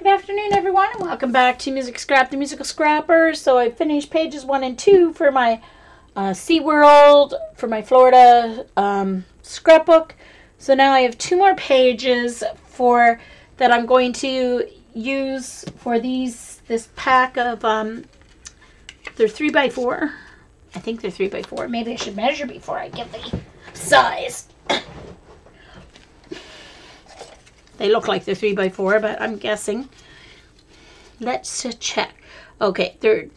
Good afternoon, everyone, and welcome back to Music Scrap, the Musical Scrapper. So I finished pages 1 and 2 for my SeaWorld, for my Florida scrapbook. So now I have 2 more pages that I'm going to use for this pack of, they're 3x4. I think they're 3x4. Maybe I should measure before I give the size. They look like they're 3x4, but I'm guessing. Let's check. Okay, they're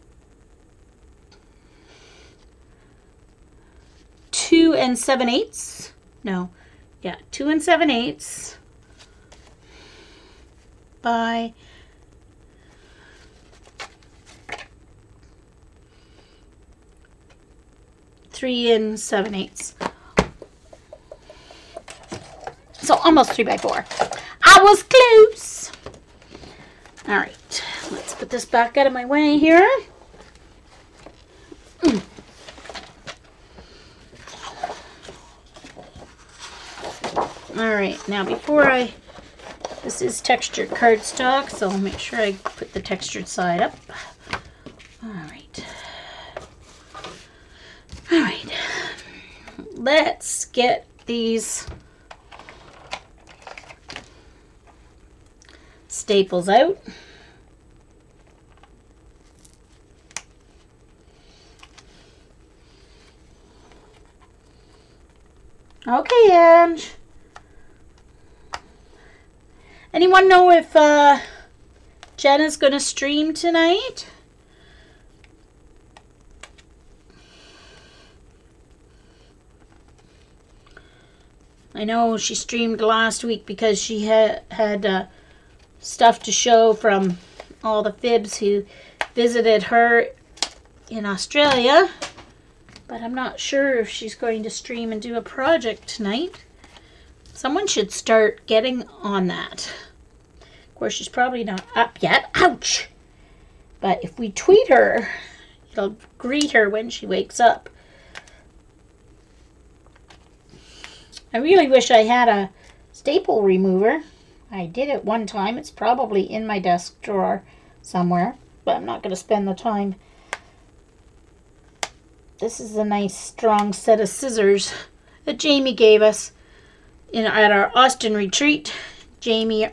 2 7/8. No, yeah, 2 7/8 by 3 7/8. So almost 3x4. I was close. All right, let's put this back out of my way here. All right, now this is textured cardstock, so I'll make sure I put the textured side up. All right. All right. Let's get these staples out. Okay, Ange. Anyone know if Jenna's going to stream tonight? I know she streamed last week because she had stuff to show from all the fibs who visited her in Australia, but I'm not sure if she's going to stream and do a project tonight. Someone should start getting on that. Of course, she's probably not up yet. Ouch! But if we tweet her, it'll greet her when she wakes up. I really wish I had a staple remover. I did it one time. It's probably in my desk drawer somewhere, but I'm not going to spend the time. This is a nice strong set of scissors that Jamie gave us at our Austin retreat. Jamie,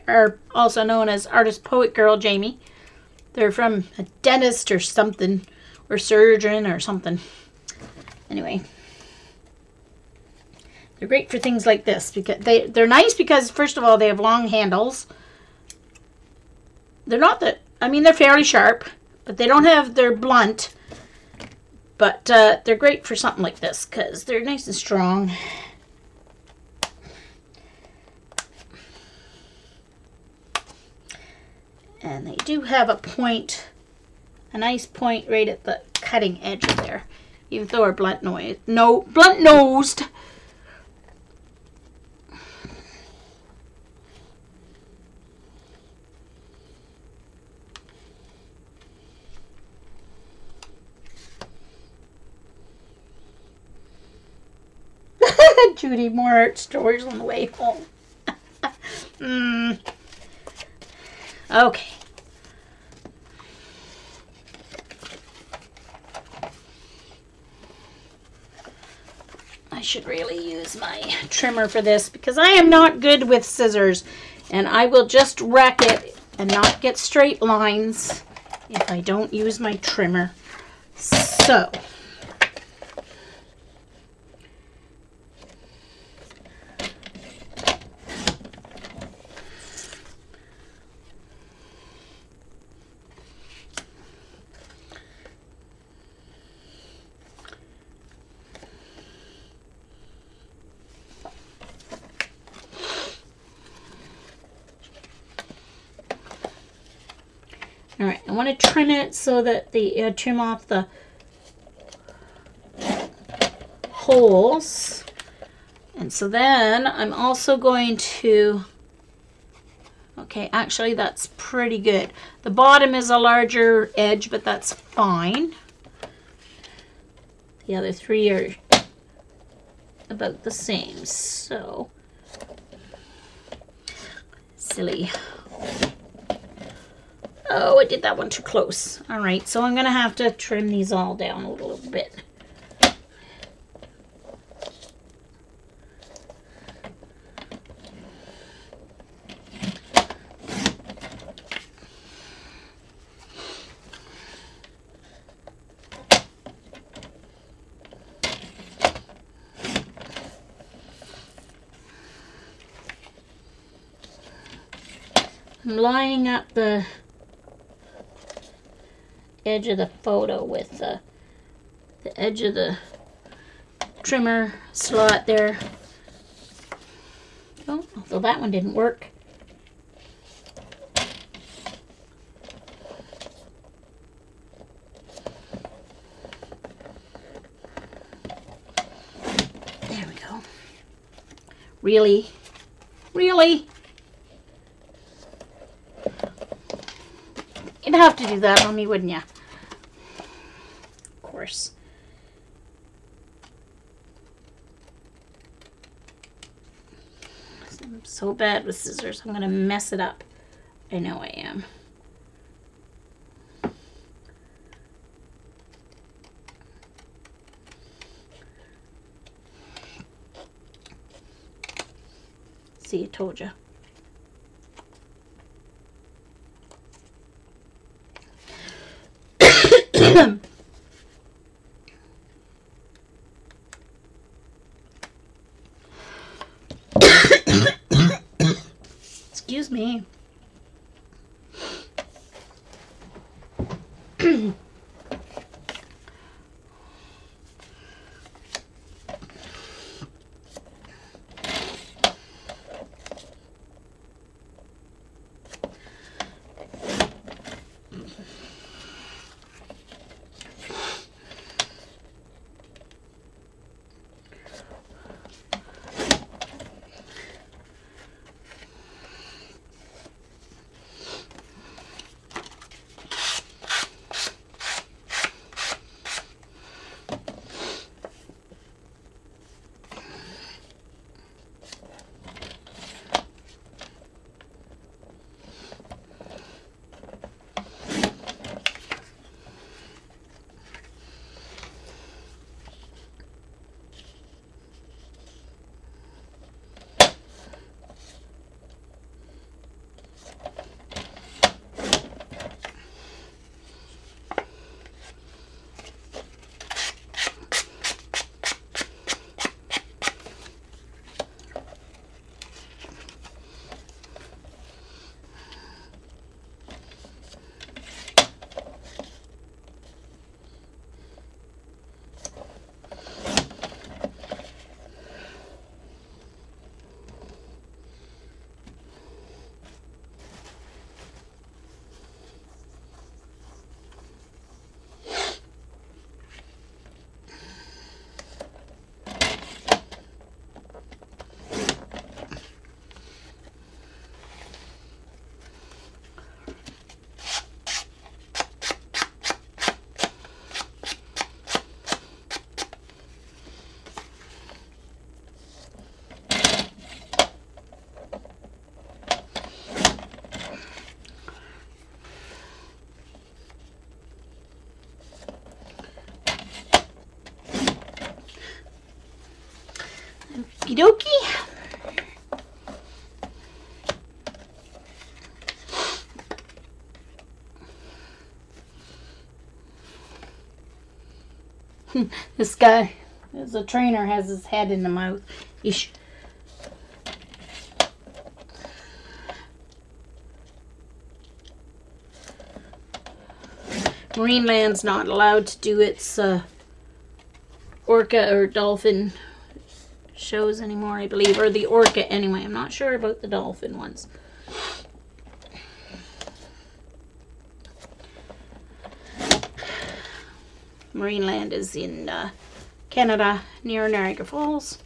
also known as Artist Poet Girl Jamie. They're from a dentist or something, or surgeon or something. Anyway. They're great for things like this because they're nice because, first of all, they have long handles. They're not that, I mean, they're fairly sharp, but they're blunt. But they're great for something like this because they're nice and strong. And they do have a point, a nice point right at the cutting edge there, even though they're blunt-nosed. Judy, more art stories on the way home. Okay. I should really use my trimmer for this because I am not good with scissors, and I will just wreck it and not get straight lines if I don't use my trimmer. So all right, I want to trim it so that the trim off the holes. And so then I'm also going to, okay, actually that's pretty good. The bottom is a larger edge, but that's fine. The other 3 are about the same, so silly. Oh, I did that one too close. All right, so I'm going to have to trim these all down a little bit. I'm lining up the edge of the photo with the edge of the trimmer slot there. Oh, although that one didn't work. There we go. Really? Really? You'd have to do that on me, wouldn't you? Of course. I'm so bad with scissors. I'm going to mess it up. I know I am. See, I told you. Excuse me. Okie dokie. This guy, as a trainer, has his head in the mouth. Ish. Marineland's not allowed to do its orca or dolphin shows anymore, I believe, or the orca anyway. I'm not sure about the dolphin ones. Marineland is in Canada, near Niagara Falls.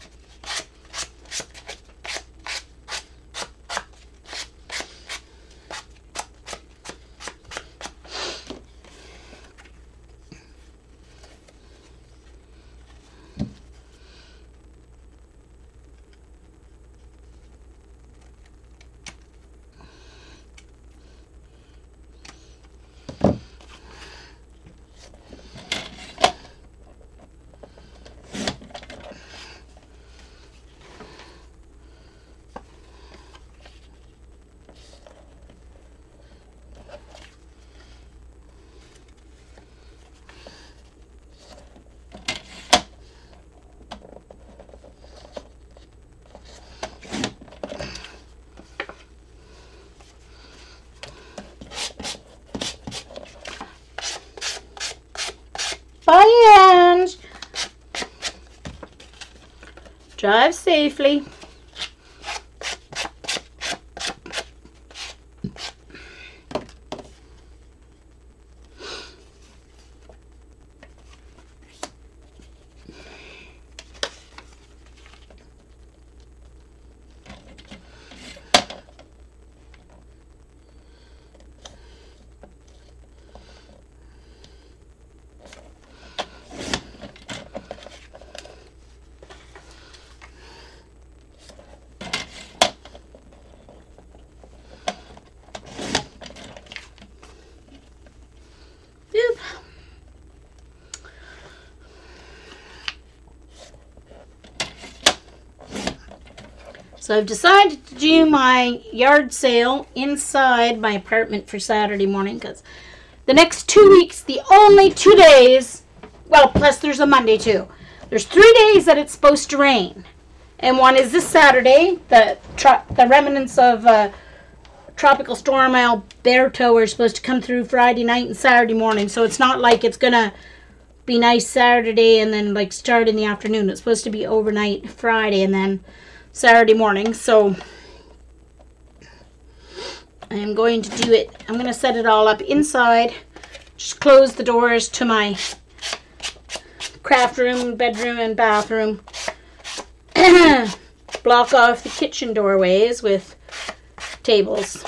Bye, Ange. Drive safely. So I've decided to do my yard sale inside my apartment for Saturday morning because the next 2 weeks, the only 2 days, well, plus there's a Monday too. There's 3 days that it's supposed to rain. And one is this Saturday. The remnants of Tropical Storm Alberto are supposed to come through Friday night and Saturday morning. So it's not like it's going to be nice Saturday and then like start in the afternoon. It's supposed to be overnight Friday and then Saturday morning. So I am going to do it. I'm going to set it all up inside. Just close the doors to my craft room, bedroom, and bathroom. Block off the kitchen doorways with tables.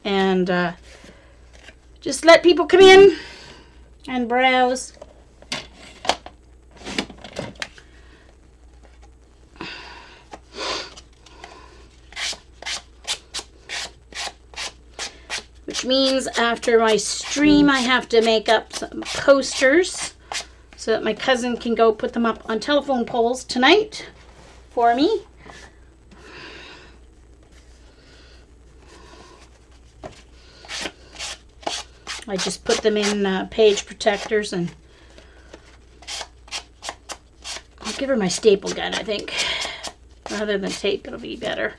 And just let people come in and browse. Which means after my stream, I have to make up some posters so that my cousin can go put them up on telephone poles tonight for me. I just put them in page protectors, and I'll give her my staple gun, I think. Rather than tape, it'll be better.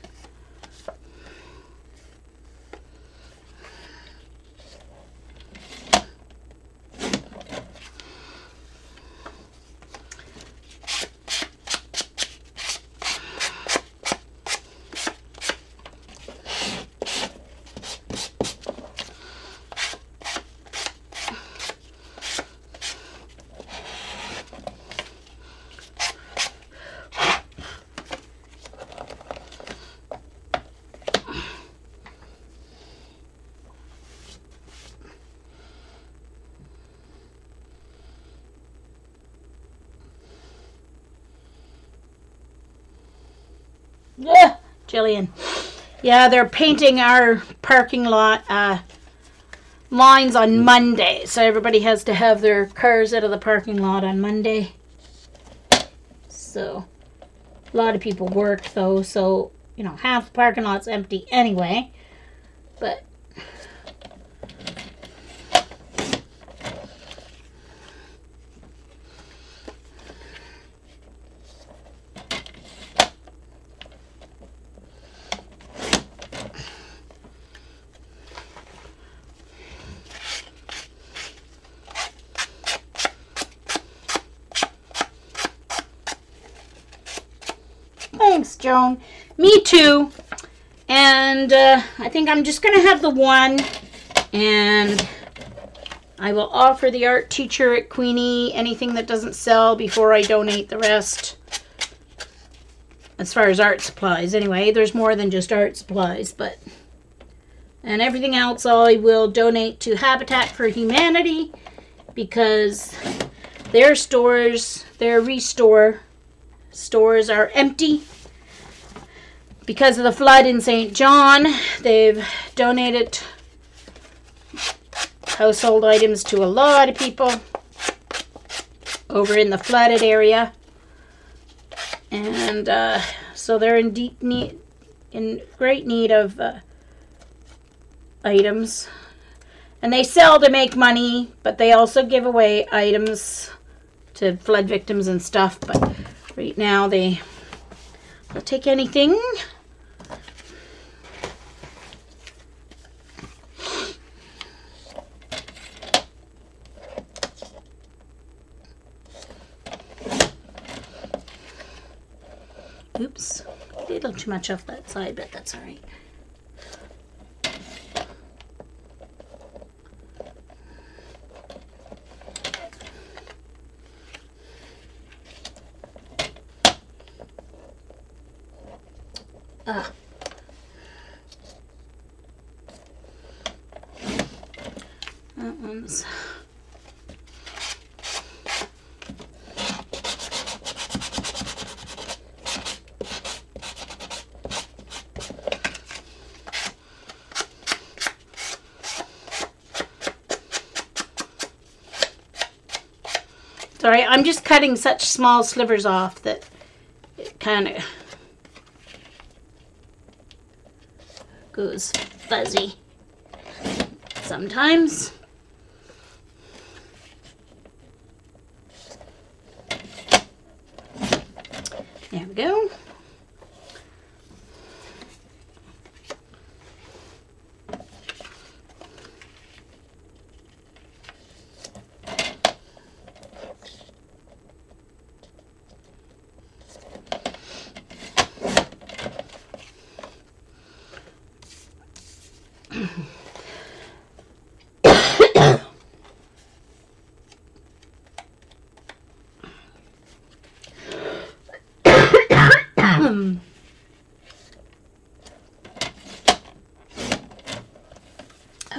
Yeah, Jillian. Yeah, they're painting our parking lot lines on Monday. So everybody has to have their cars out of the parking lot on Monday. So a lot of people work though. So, you know, half the parking lot's empty anyway. But thanks, Joan. Me too. And I think I'm just going to have the one. And I will offer the art teacher at Queenie anything that doesn't sell before I donate the rest. As far as art supplies, anyway. There's more than just art supplies, but... And everything else I will donate to Habitat for Humanity because their stores, their restore stores are empty. Because of the flood in St. John, they've donated household items to a lot of people over in the flooded area. And so they're in great need of items. And they sell to make money, but they also give away items to flood victims and stuff. But right now they'll take anything. little too much off that side, but that's all right. That one's... Sorry, I'm just cutting such small slivers off that it kind of goes fuzzy sometimes. There we go.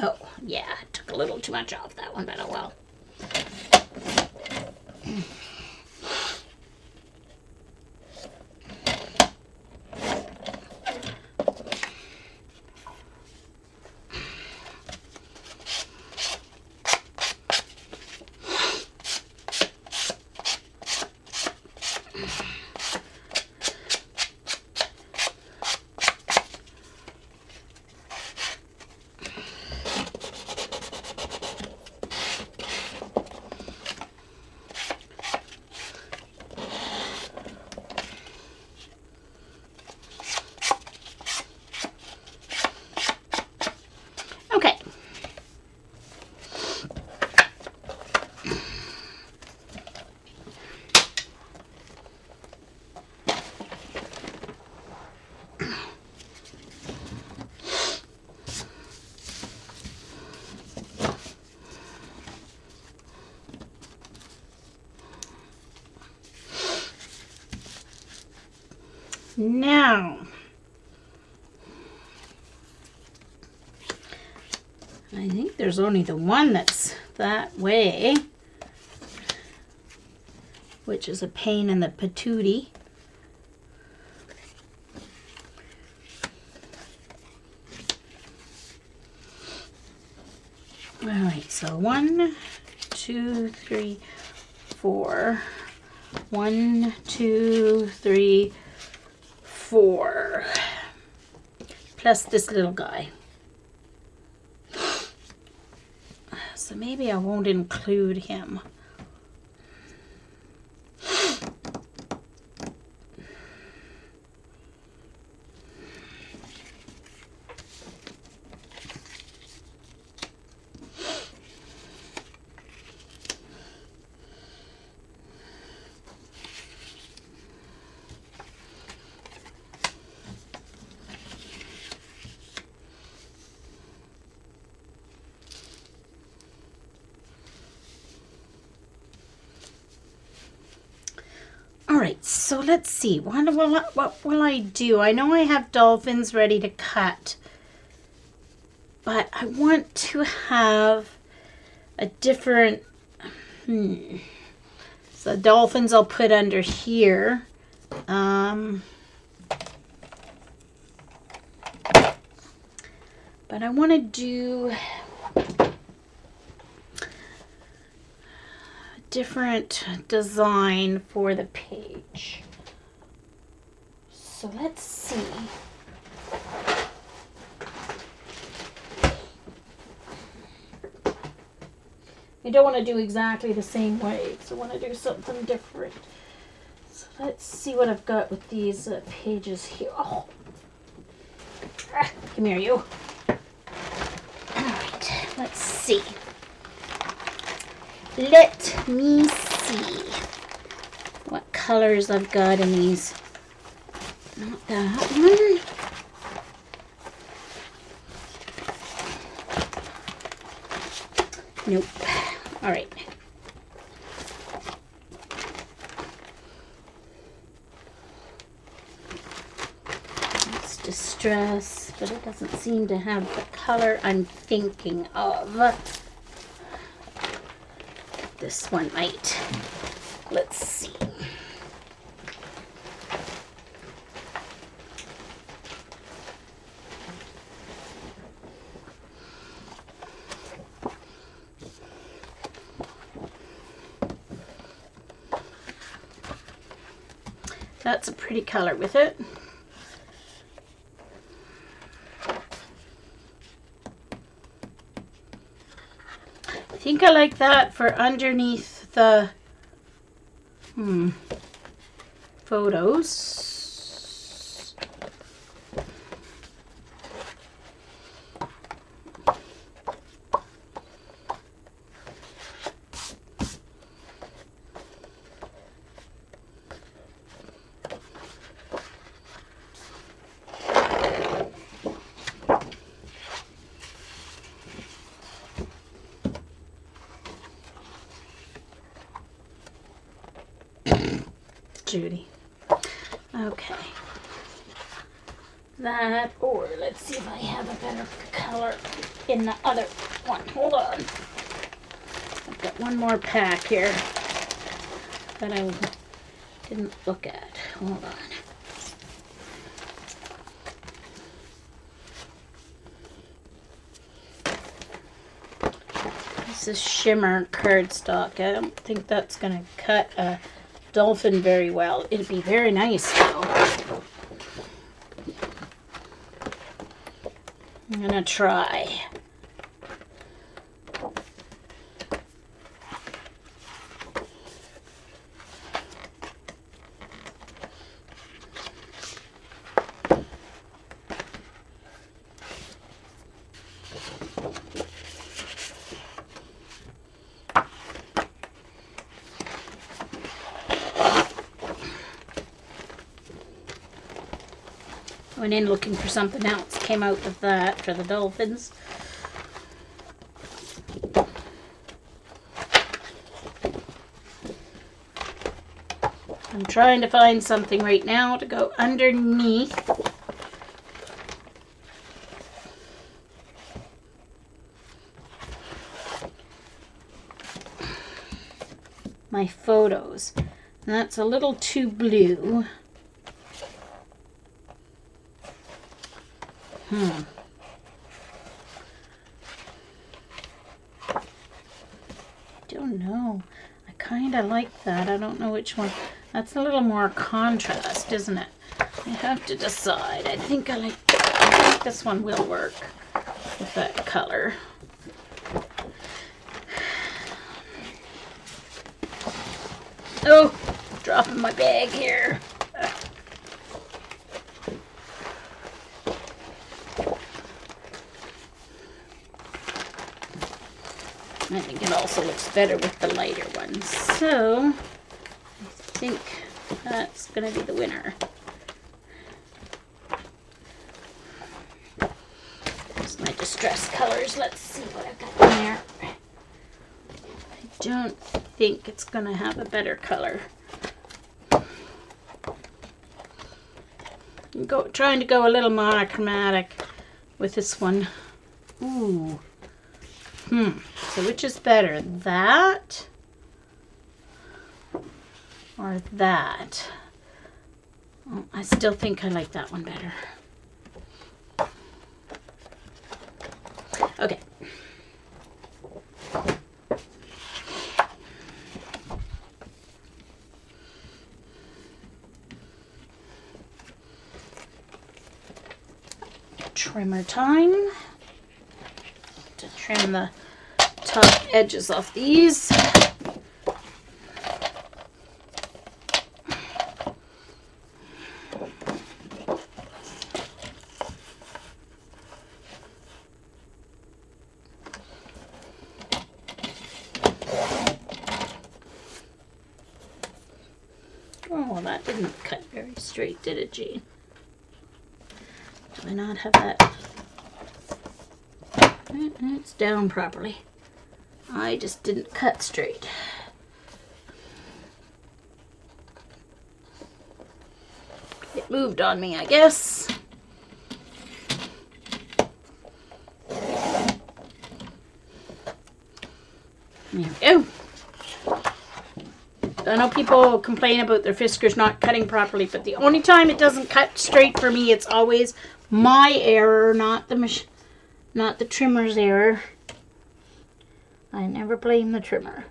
Oh, yeah, I took a little too much off that one, but oh well. Now, I think there's only the one that's that way, which is a pain in the patootie. All right, so 1, 2, 3, 4. 1, 2, 3, 4. Plus this little guy. So maybe I won't include him. Alright, so let's see. What will I do? I know I have dolphins ready to cut, but I want to have a different... So dolphins I'll put under here. But I want to do different design for the page. So let's see. I don't want to do exactly the same way, so I want to do something different. So let's see what I've got with these pages here. Oh. Come here, you. Alright, let's see. Let me see what colors I've got in these Not that one. Nope. All right. It's Distress, but it doesn't seem to have the color I'm thinking of. This one might. Let's see. That's a pretty color with it. I think I like that for underneath the photos. Judy. Okay. That, or let's see if I have a better color in the other one. Hold on. I've got one more pack here that I didn't look at. Hold on. This is shimmer cardstock. I don't think that's going to cut a dolphin very well. It'd be very nice though. I'm gonna try. Went in looking for something else, came out with that for the dolphins. I'm trying to find something right now to go underneath my photos. And that's a little too blue. I don't know. I kind of like that. I don't know which one. That's a little more contrast, isn't it? I have to decide. I think I think this one will work with that color. Oh, dropping my bag here. I think it also looks better with the lighter ones. So, I think that's going to be the winner. Here's my distress colors. Let's see what I've got in there. I don't think it's going to have a better color. Trying to go a little monochromatic with this one. Ooh. So which is better, that or that? Oh, I still think I like that one better. Okay. Trimmer time to trim the top edges off these. Oh, well, that didn't cut very straight, did it, Jean? Do I not have that? It's down properly. I just didn't cut straight. It moved on me, I guess. There we go. I know people complain about their Fiskars not cutting properly, but the only time it doesn't cut straight for me, it's always my error, not the trimmer's error. I never blame the trimmer,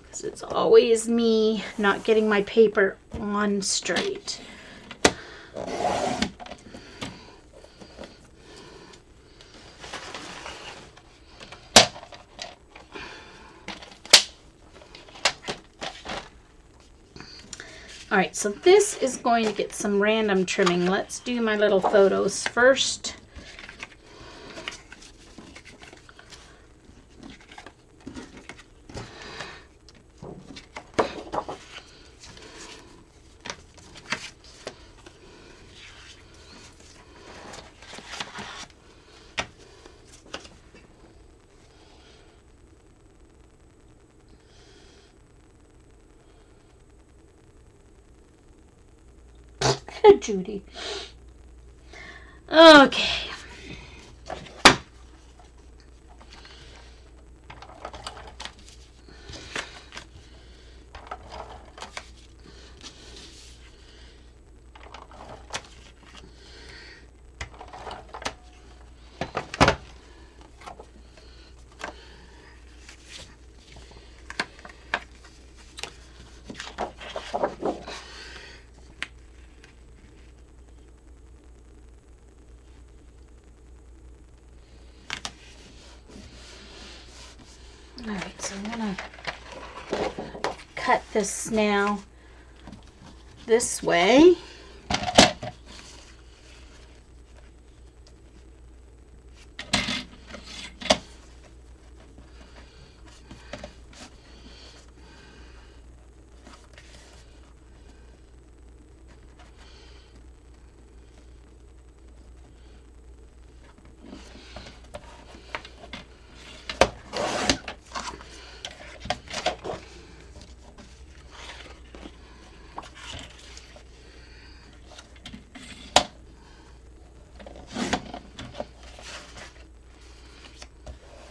because it's always me not getting my paper on straight. Alright, so this is going to get some random trimming. Let's do my little photos first. Judy. Okay. Alright, so I'm going to cut this now this way.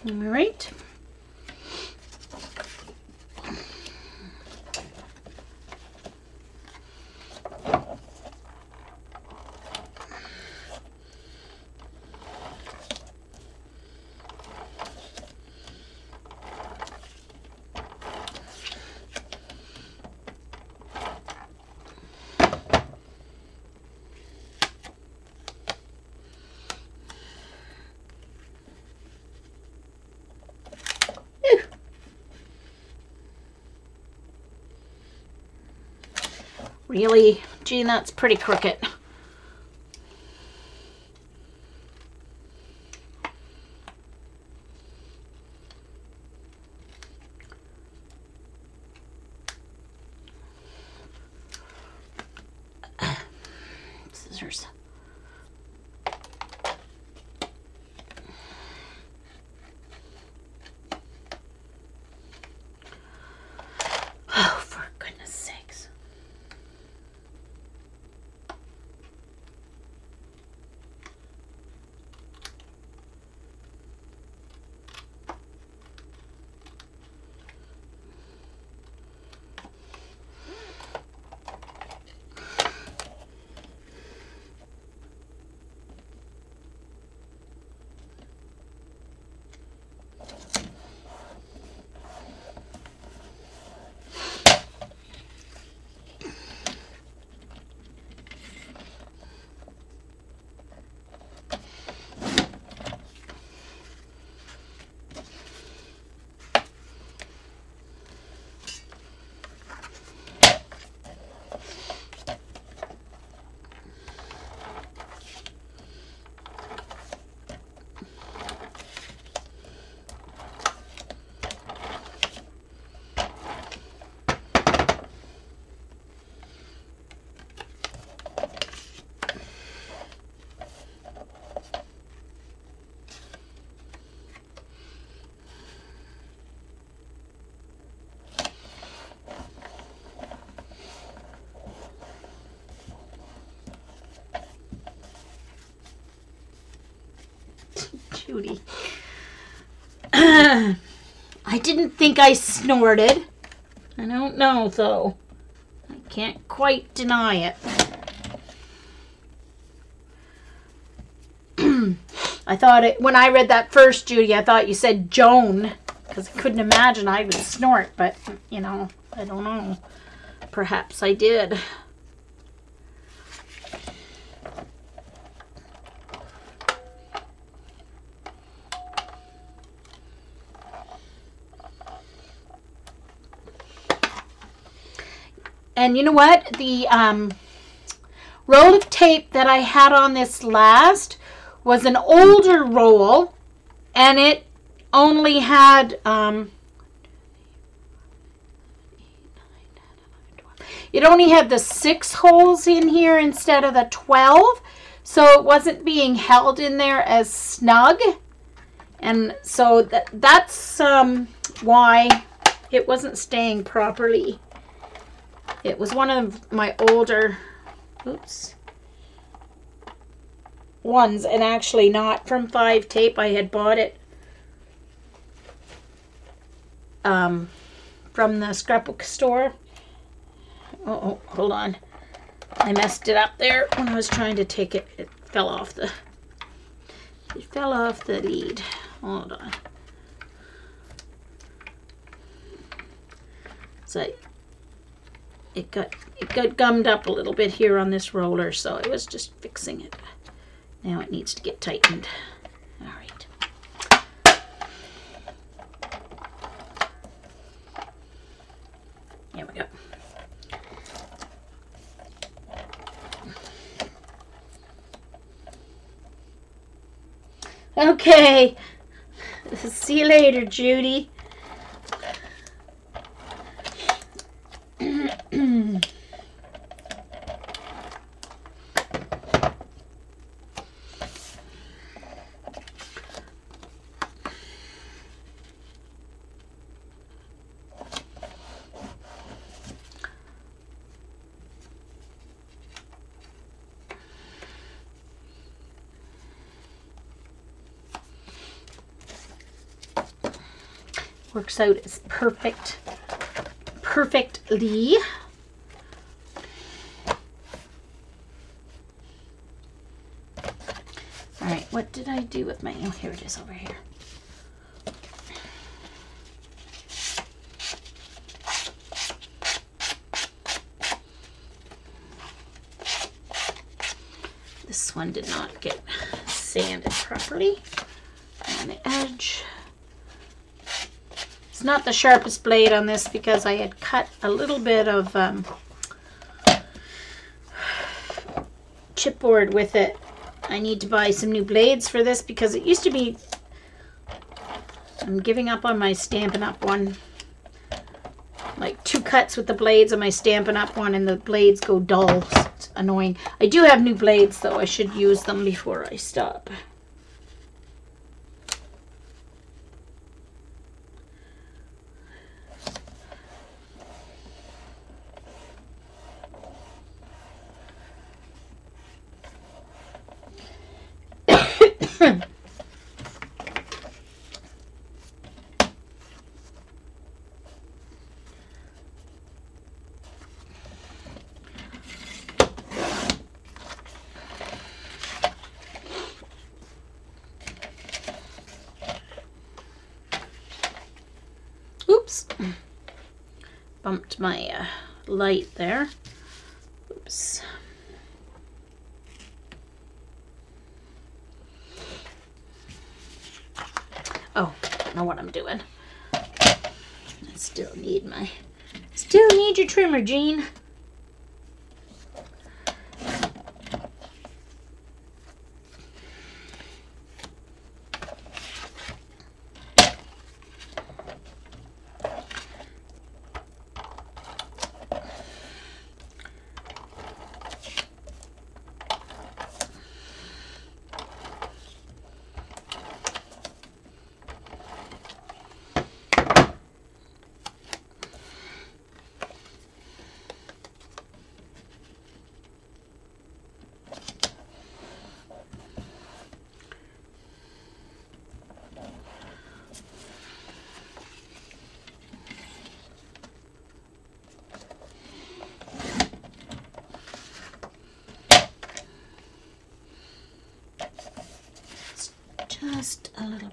All right. Really? Gee, that's pretty crooked. Scissors. Oh, for goodness sakes. Judy. I didn't think I snorted. I don't know, though. I can't quite deny it. I thought it, when I read that first, Judy, I thought you said Joan, because I couldn't imagine I would snort, but, you know, I don't know. Perhaps I did. And you know what? The roll of tape that I had on this last was an older roll, and it only had it only had the 6 holes in here instead of the 12, so it wasn't being held in there as snug, and so that's why it wasn't staying properly. It was one of my older ones, and actually not from 5 tape. I had bought it from the Scrapbook store. Oh, hold on. I messed it up there when I was trying to take it. It fell off the lead. Hold on. So it got gummed up a little bit here on this roller, so I was just fixing it. Now it needs to get tightened. All right. There we go. Okay. See you later, Judy. Works out as perfectly. All right, what did I do with my, oh, here it is over here. This one did not get sanded properly on the edge. It's not the sharpest blade on this because I had cut a little bit of chipboard with it. I need to buy some new blades for this because it used to be, I'm giving up on my Stampin' Up! One. Like 2 cuts with the blades on my Stampin' Up! One and the blades go dull. It's annoying. I do have new blades though. I should use them before I stop. Oops, bumped my light there. Oops. Oh, I don't know what I'm doing. I still need your trimmer, Jean.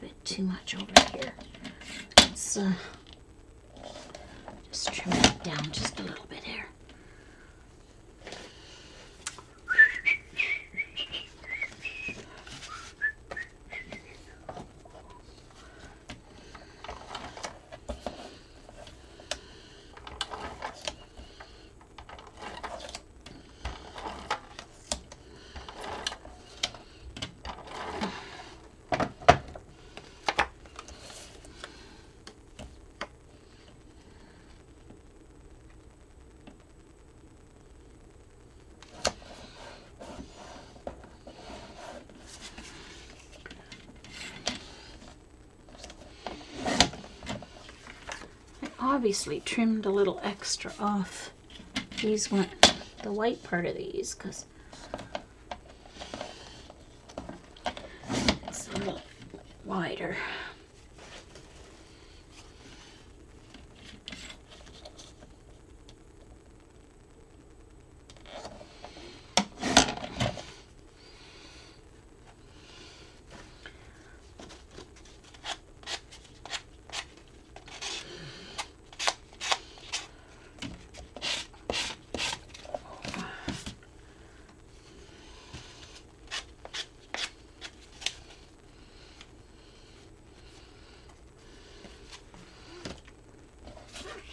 bit too much over here. Let's just trim it down just a little bit here. Obviously trimmed a little extra off these one, the white part of these, because it's a little wider.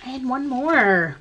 And one more.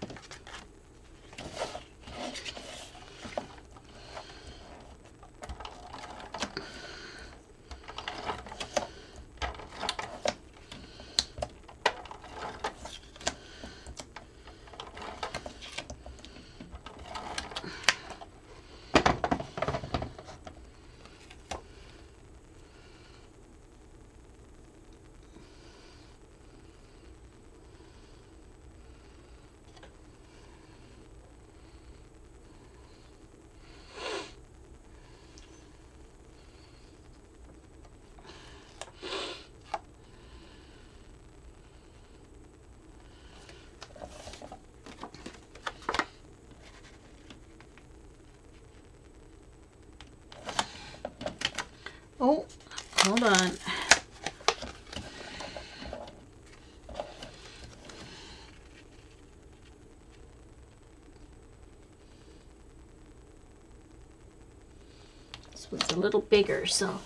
Oh, hold on. This one's a little bigger, so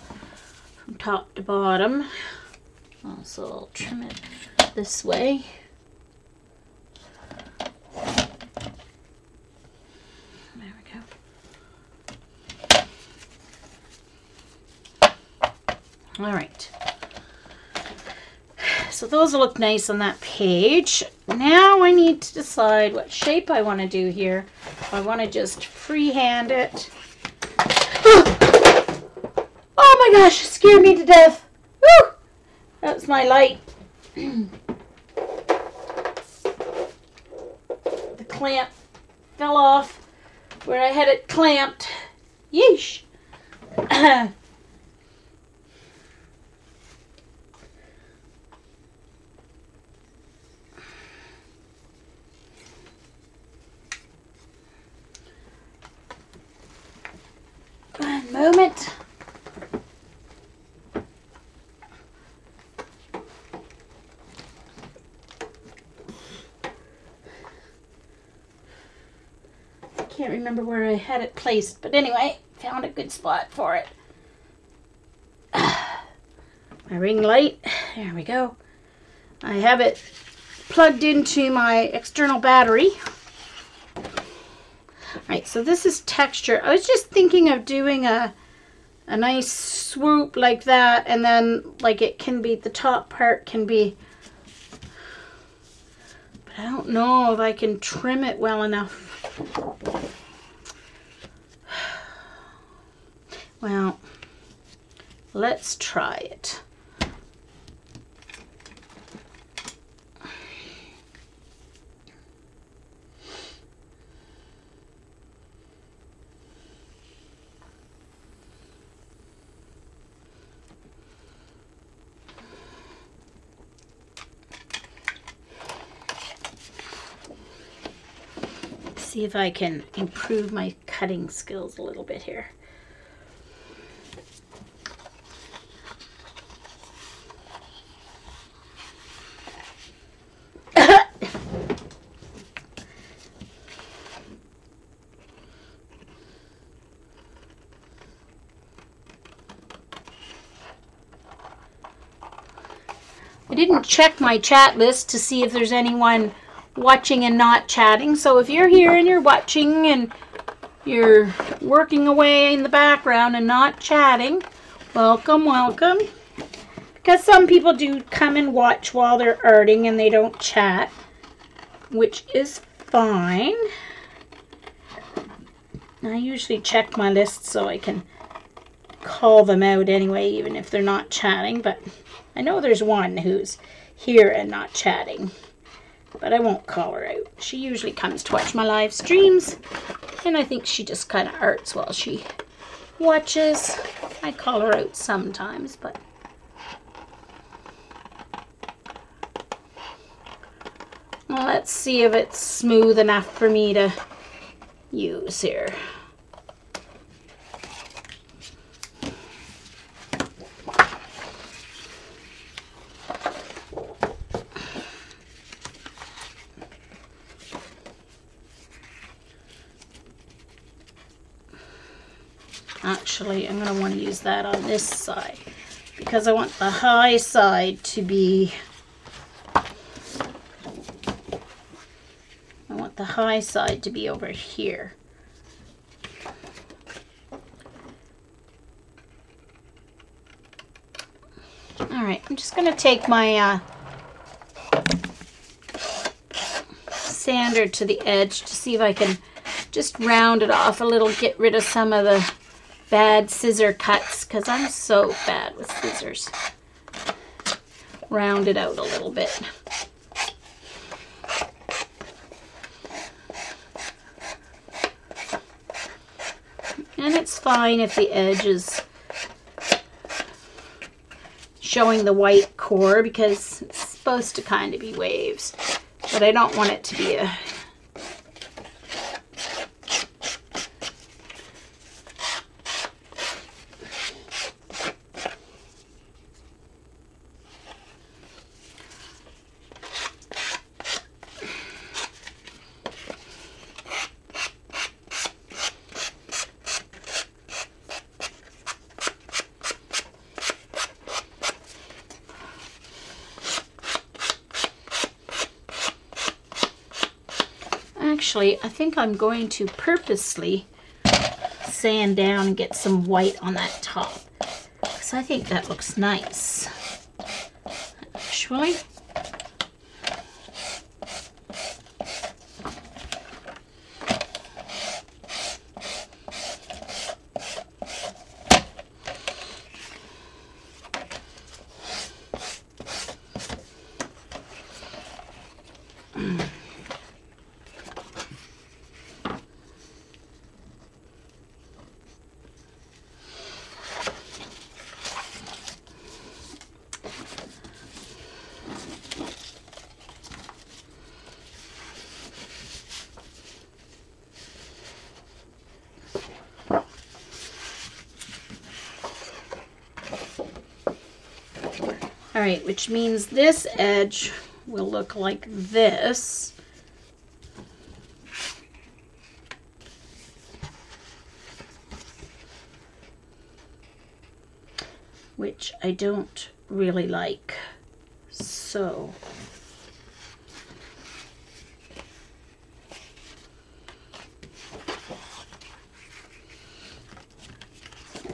from top to bottom. Also, I'll trim it this way. There we go. All right, so those will look nice on that page. Now I need to decide what shape I want to do here. I want to just freehand it. Oh my gosh, it scared me to death. Woo! That's my light. The clamp fell off where I had it clamped. Yeesh. One moment. Can't remember where I had it placed, but anyway, found a good spot for it. My ring light, there we go. I have it plugged into my external battery. Alright, so this is texture. I was just thinking of doing a nice swoop like that, and then like it can be, the top part can be, but I don't know if I can trim it well enough. Well, let's try it. See if I can improve my cutting skills a little bit here. I didn't check my chat list to see if there's anyone watching and not chatting. So if you're here and you're watching and you're working away in the background and not chatting, welcome, welcome. Because some people do come and watch while they're arting and they don't chat, which is fine. I usually check my list so I can call them out anyway, even if they're not chatting. But I know there's one who's here and not chatting, but I won't call her out. She usually comes to watch my live streams, and I think she just kind of arts while she watches. I call her out sometimes, but well, let's see if it's smooth enough for me to use here. Actually, I'm going to want to use that on this side because I want the high side to be, over here. All right, I'm just going to take my sander to the edge to see if I can just round it off a little, get rid of some of the bad scissor cuts, because I'm so bad with scissors. Round it out a little bit. And it's fine if the edge is showing the white core, because it's supposed to kind of be waves, but I don't want it to be a Actually, I think I'm going to purposely sand down and get some white on that top, because I think that looks nice. Actually, all right, which means this edge will look like this. Which I don't really like. So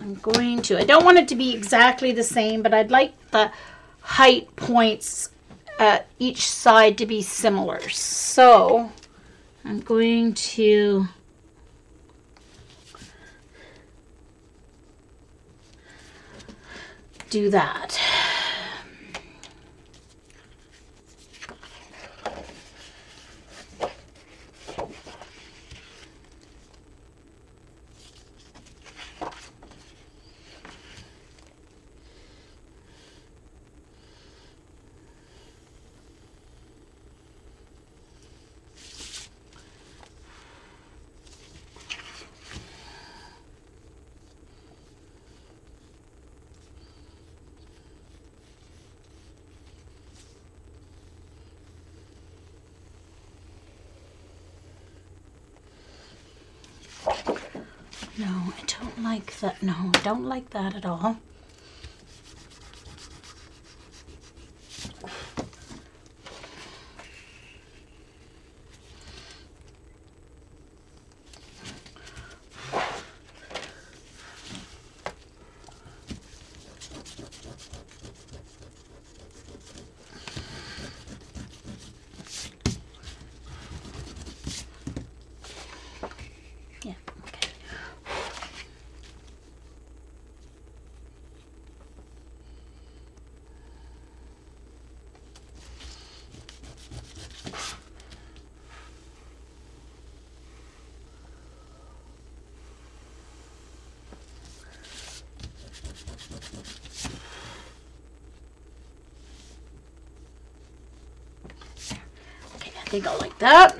I'm going to, I don't want it to be exactly the same, but I'd like the height points at each side to be similar. So I'm going to do that. No, I don't like that. No, I don't like that at all. They go like that.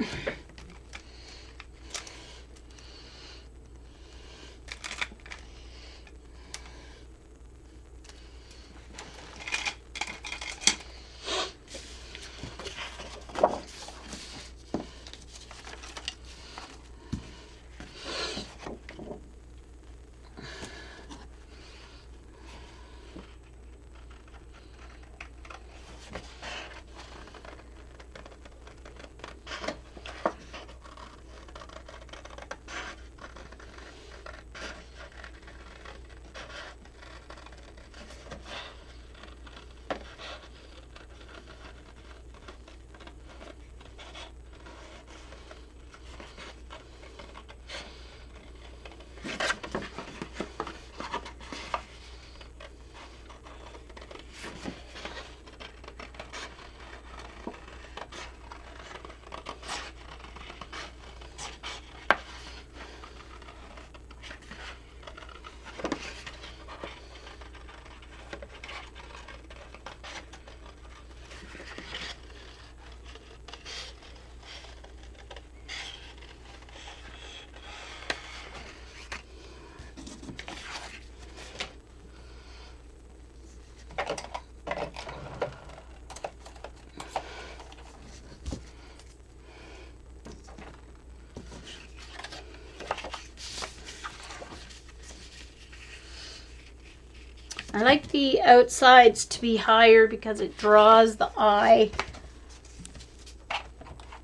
I like the outsides to be higher because it draws the eye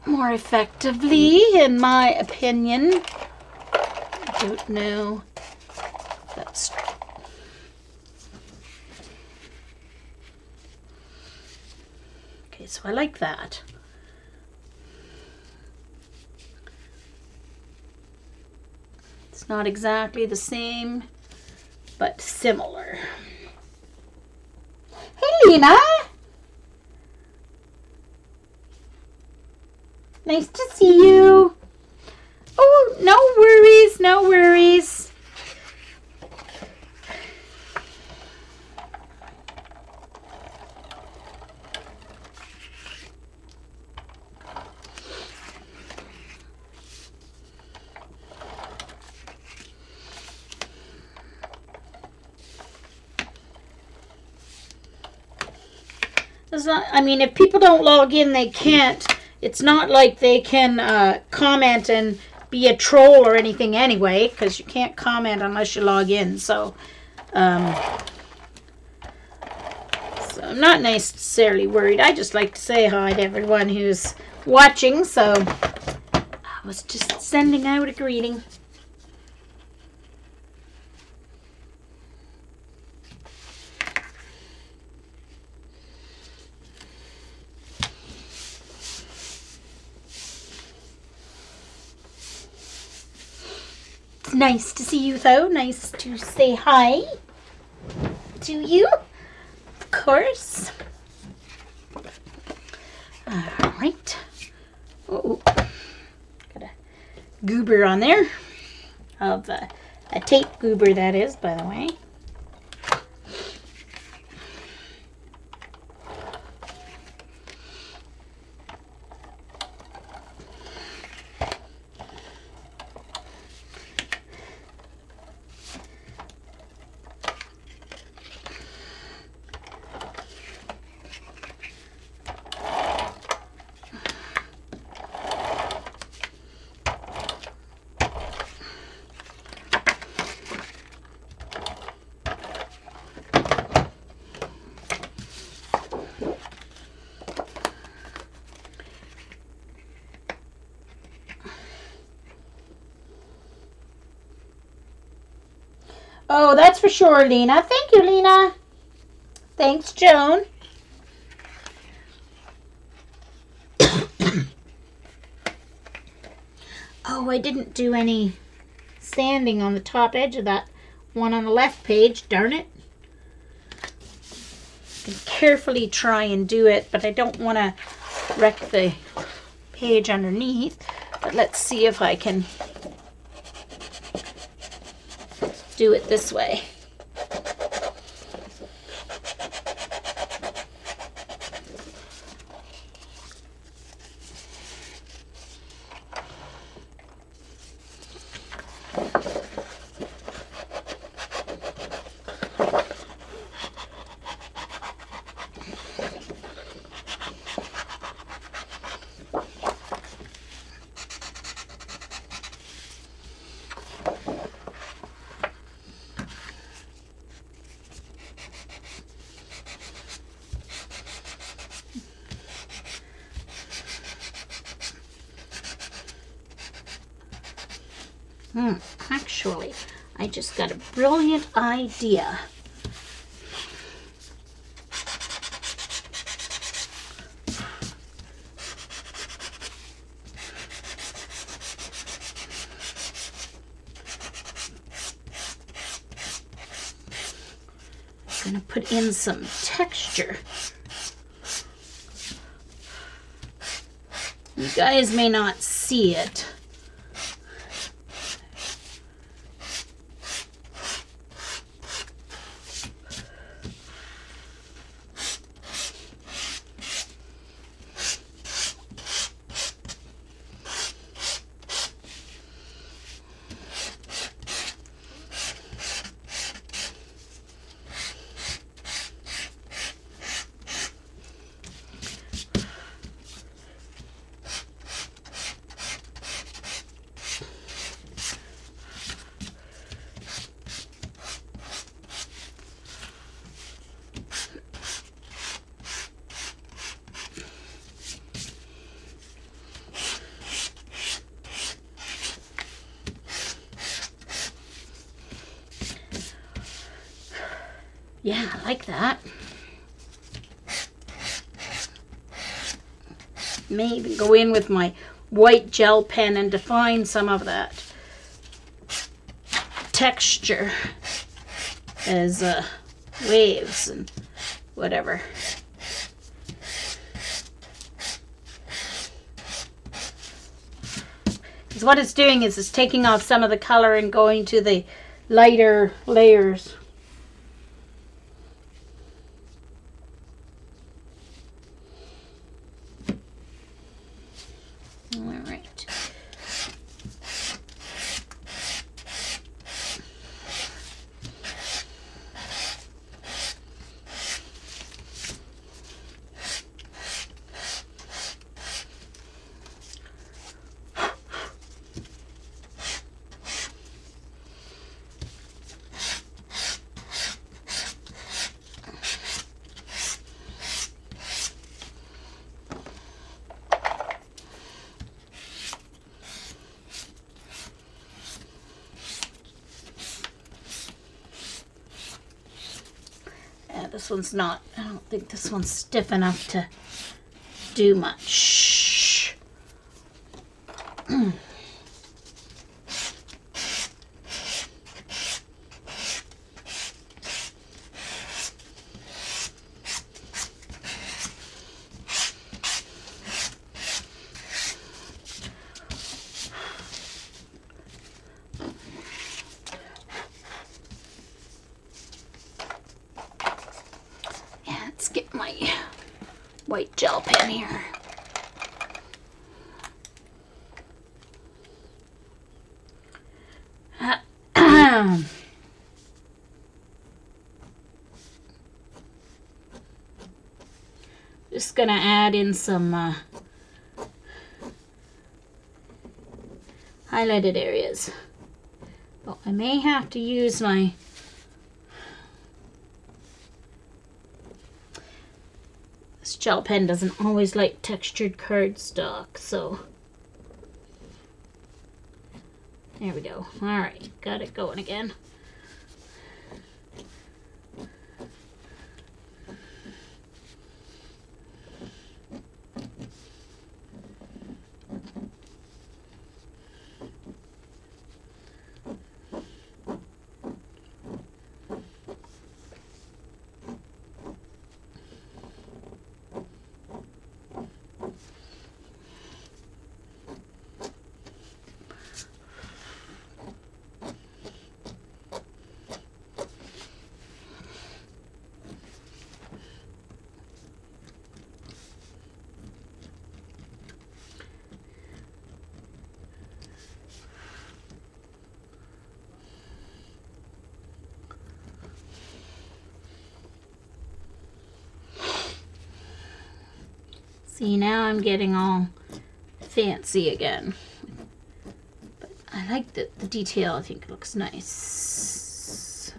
more effectively, in my opinion. I don't know. That's okay, so I like that. It's not exactly the same, but similar. Hey, Lena! Nice to see you. Oh, no worries, no worries. It's not, I mean, if people don't log in, they can't. It's not like they can comment and be a troll or anything anyway, because you can't comment unless you log in. So I'm not necessarily worried. I just like to say hi to everyone who's watching. So I was just sending out a greeting. It's nice to see you, though. Nice to say hi to you, of course. All right. Oh, got a goober on there. Of a tape goober, that is, by the way. Oh, that's for sure, Lena. Thank you, Lena. Thanks, Joan. Oh, I didn't do any sanding on the top edge of that one on the left page. Darn it. I can carefully try and do it, but I don't want to wreck the page underneath. But let's see if I can do it this way. Actually, I just got a brilliant idea. I'm going to put in some texture. You guys may not see it. Yeah, I like that. Maybe go in with my white gel pen and define some of that texture as waves and whatever. Because what it's doing is it's taking off some of the color and going to the lighter layers. This one's not, I don't think this one's stiff enough to do much. Get my white gel pen here. Just gonna add in some highlighted areas. Well, I may have to use my gel pen doesn't always like textured cardstock, so there we go. All right, got it going again. See, now I'm getting all fancy again. But I like the detail. I think it looks nice.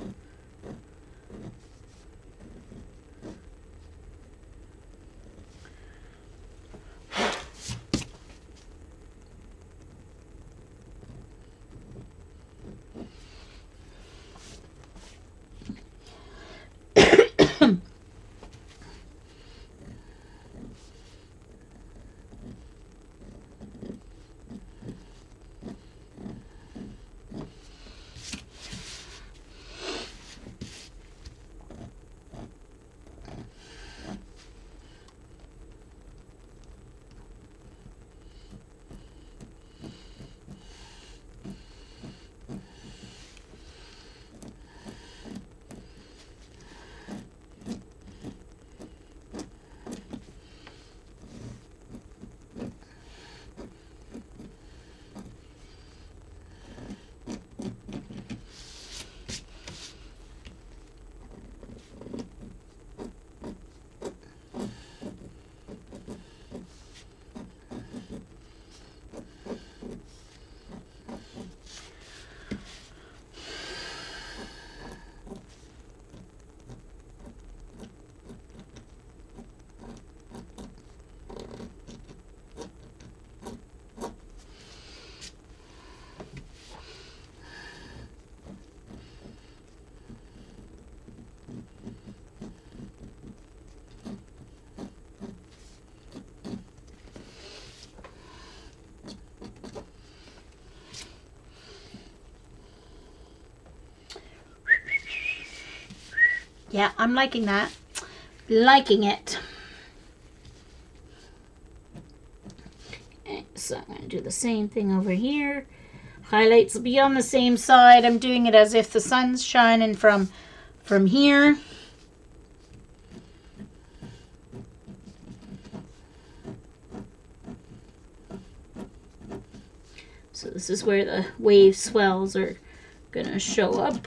Yeah, I'm liking that. Liking it. Okay, so I'm going to do the same thing over here. Highlights will be on the same side. I'm doing it as if the sun's shining from here. So this is where the wave swells are going to show up.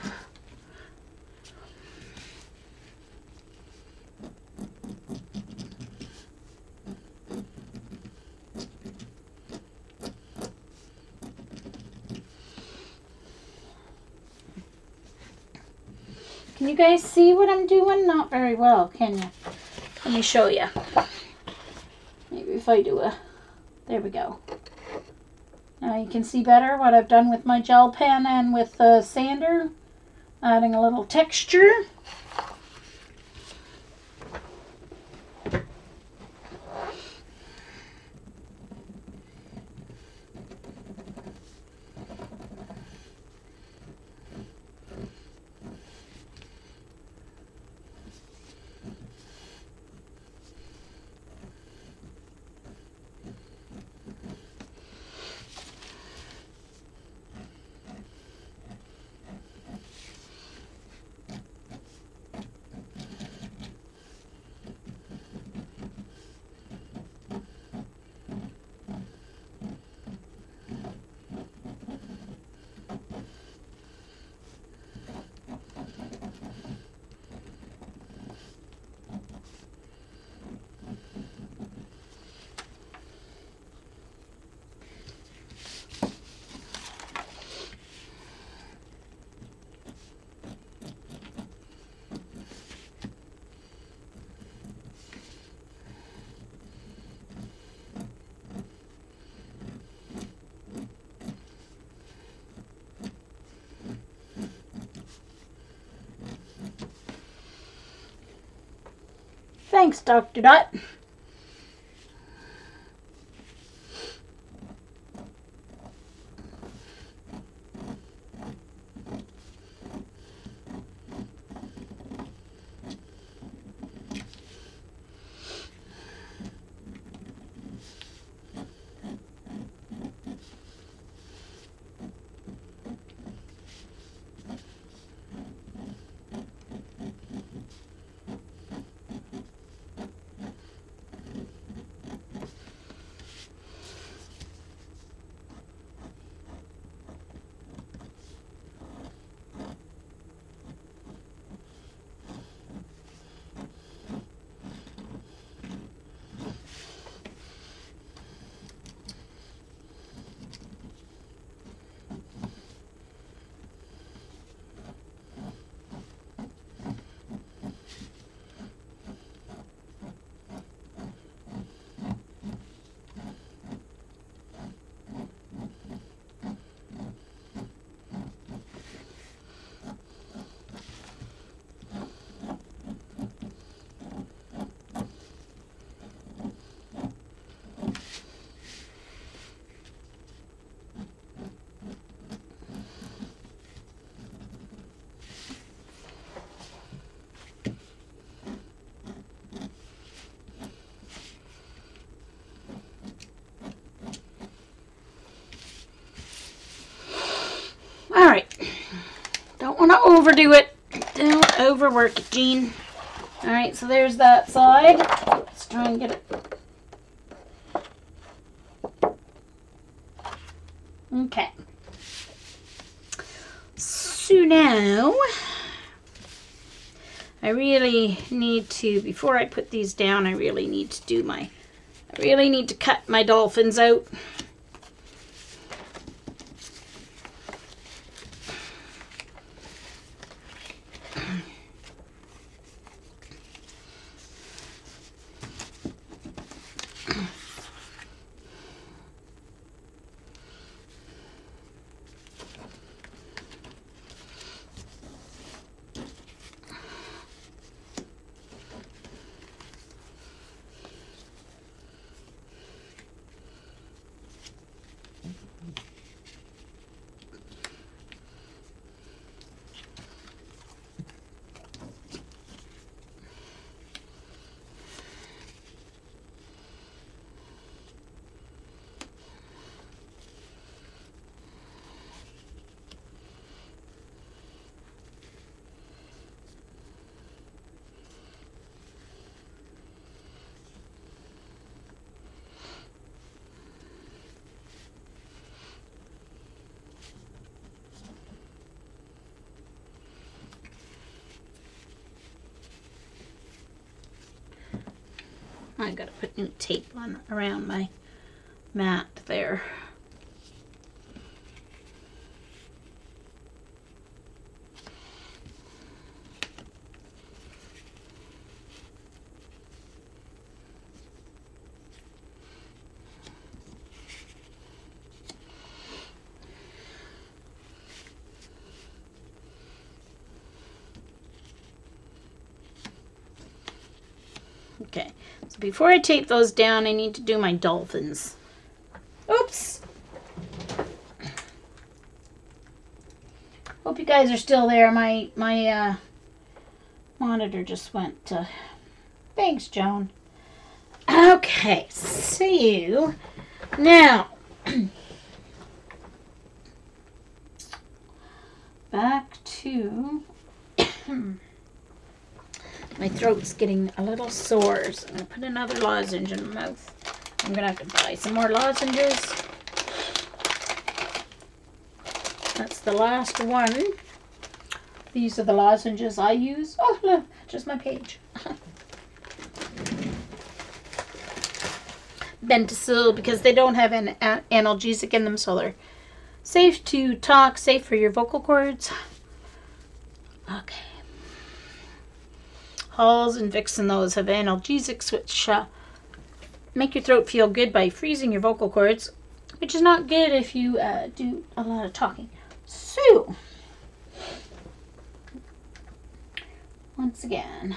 Can you guys see what I'm doing? Not very well, can you? Let me show you. Maybe if I do there we go. Now you can see better what I've done with my gel pen and with the sander. Adding a little texture. Thanks, Dr. Dot. All right. Don't want to overdo it. Don't overwork it, Jean. All right, so there's that side. Let's try and get it. Okay. So now, I really need to, before I put these down, I really need to cut my dolphins out. I gotta put new tape on around my mat there. Okay, so before I tape those down, I need to do my dolphins. Oops! Hope you guys are still there. My monitor just went to... Thanks, Joan. Okay, so now back to... My throat's getting a little sore, so I'm going to put another lozenge in my mouth. I'm going to have to buy some more lozenges. That's the last one. These are the lozenges I use. Oh, look, just my page. Benticil, because they don't have an analgesic in them, so they're safe to talk, safe for your vocal cords. Okay. Halls and Vicks and those have analgesics, which make your throat feel good by freezing your vocal cords, which is not good if you do a lot of talking. So, once again,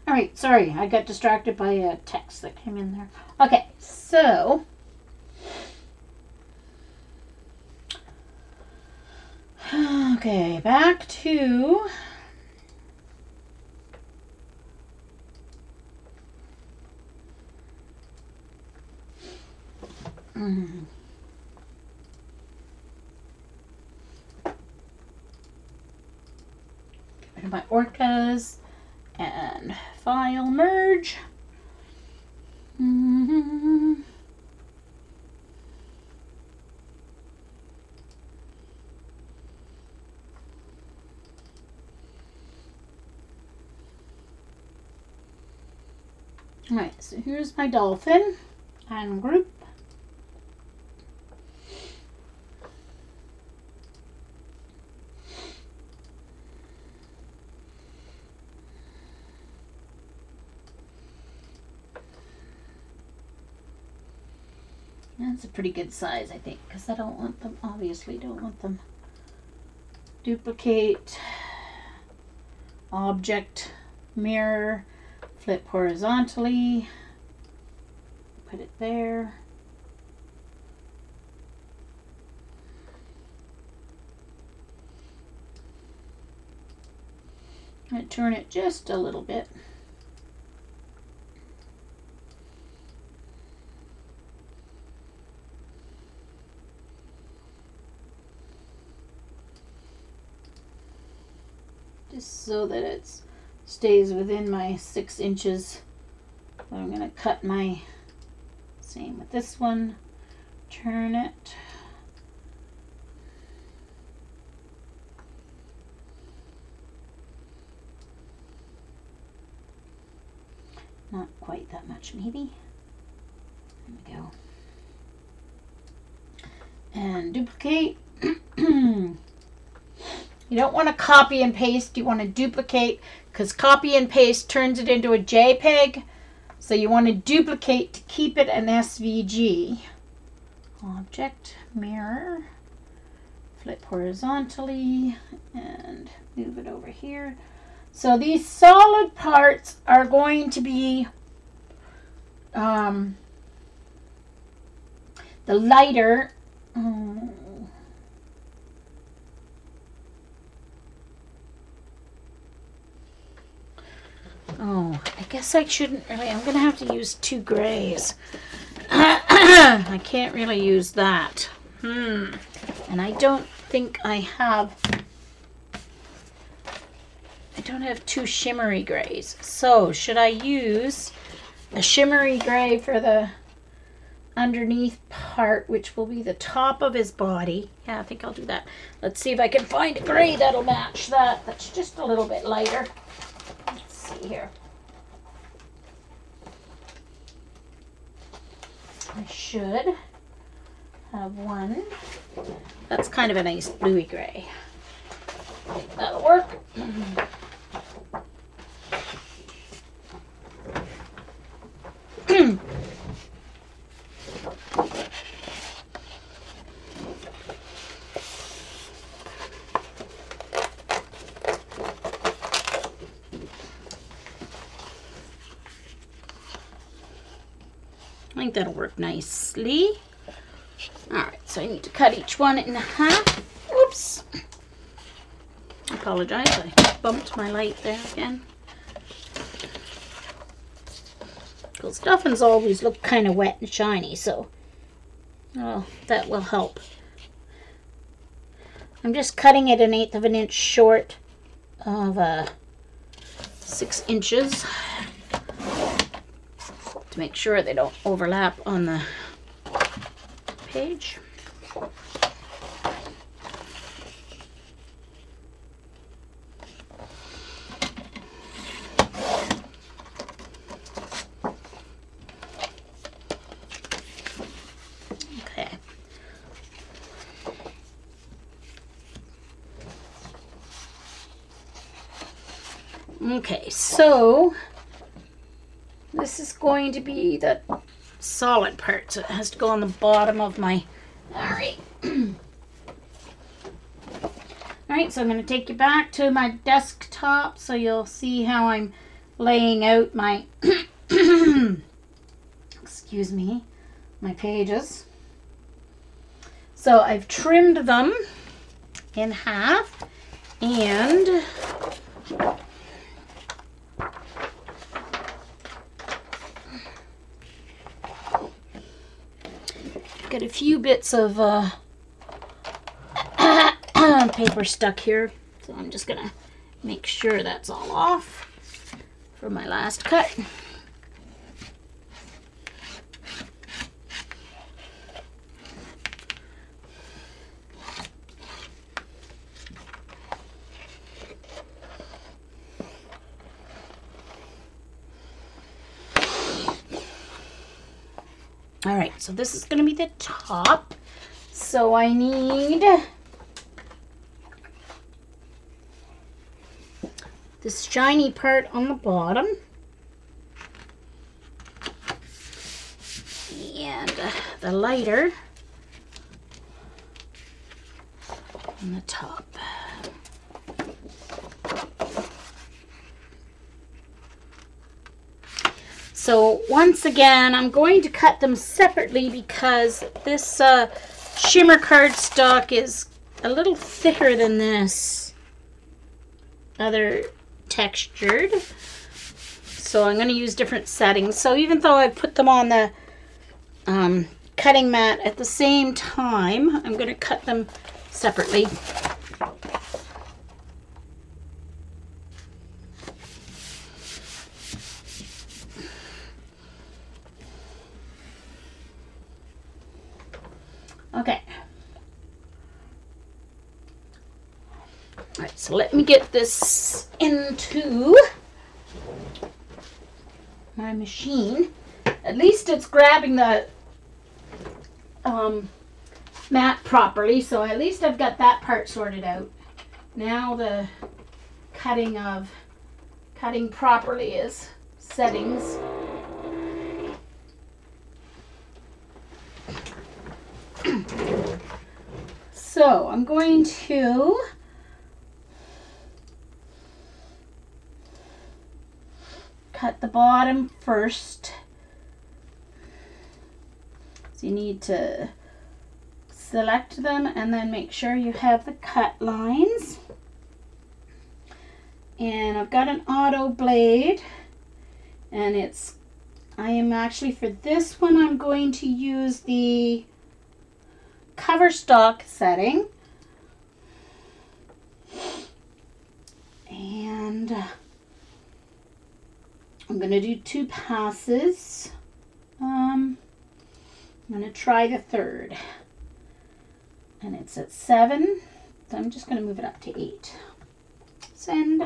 all right, sorry, I got distracted by a text that came in there. Okay, so okay, back to get rid of my orcas and file merge. Alright, so here's my dolphin and group. That's a pretty good size, I think, because I don't want them, obviously don't want them. Duplicate, object, mirror, flip horizontally, put it there. And turn it just a little bit. Just so that it stays within my 6 inches. I'm going to cut my, same with this one, turn it. Not quite that much, maybe. There we go. And duplicate. You don't want to copy and paste, you want to duplicate, because copy and paste turns it into a JPEG. So you want to duplicate to keep it an SVG. Object, mirror, flip horizontally, and move it over here. So these solid parts are going to be the lighter. Oh, I guess I shouldn't really. I'm going to have to use 2 grays. I can't really use that. And I don't think I have. I don't don't have two shimmery grays. So should I use a shimmery gray for the underneath part, which will be the top of his body? Yeah, I think I'll do that. Let's see if I can find a gray that'll match that. That's just a little bit lighter. Let's see here. I should have one. That's kind of a nice bluey gray. I think that'll work. I think that'll work nicely. Alright, so I need to cut each one in half. Oops. I apologize, I bumped my light there again. Because stuffings always look kind of wet and shiny, so that will help. I'm just cutting it 1/8 of an inch short of 6 inches. To make sure they don't overlap on the page. Okay. Okay, so this is going to be the solid part, so it has to go on the bottom of my... Alright. Alright, so I'm going to take you back to my desktop so you'll see how I'm laying out my... excuse me, my pages. So I've trimmed them in half and... got a few bits of paper stuck here, so I'm just gonna make sure that's all off for my last cut. All right, so this is going to be the top. So I need this shiny part on the bottom. And the lighter on the top. So once again, I'm going to cut them separately because this shimmer cardstock is a little thicker than this other textured. So I'm going to use different settings. So even though I put them on the cutting mat at the same time, I'm going to cut them separately. Okay. All right, so let me get this into my machine. At least it's grabbing the mat properly, so at least I've got that part sorted out. Now the cutting properly is settings. So I'm going to cut the bottom first. So you need to select them and then make sure you have the cut lines. And I've got an auto blade, and I am actually, for this one, I'm going to use the cover stock setting. And And I'm going to do 2 passes. I'm going to try the third. And it's at 7. So I'm just going to move it up to 8. Send.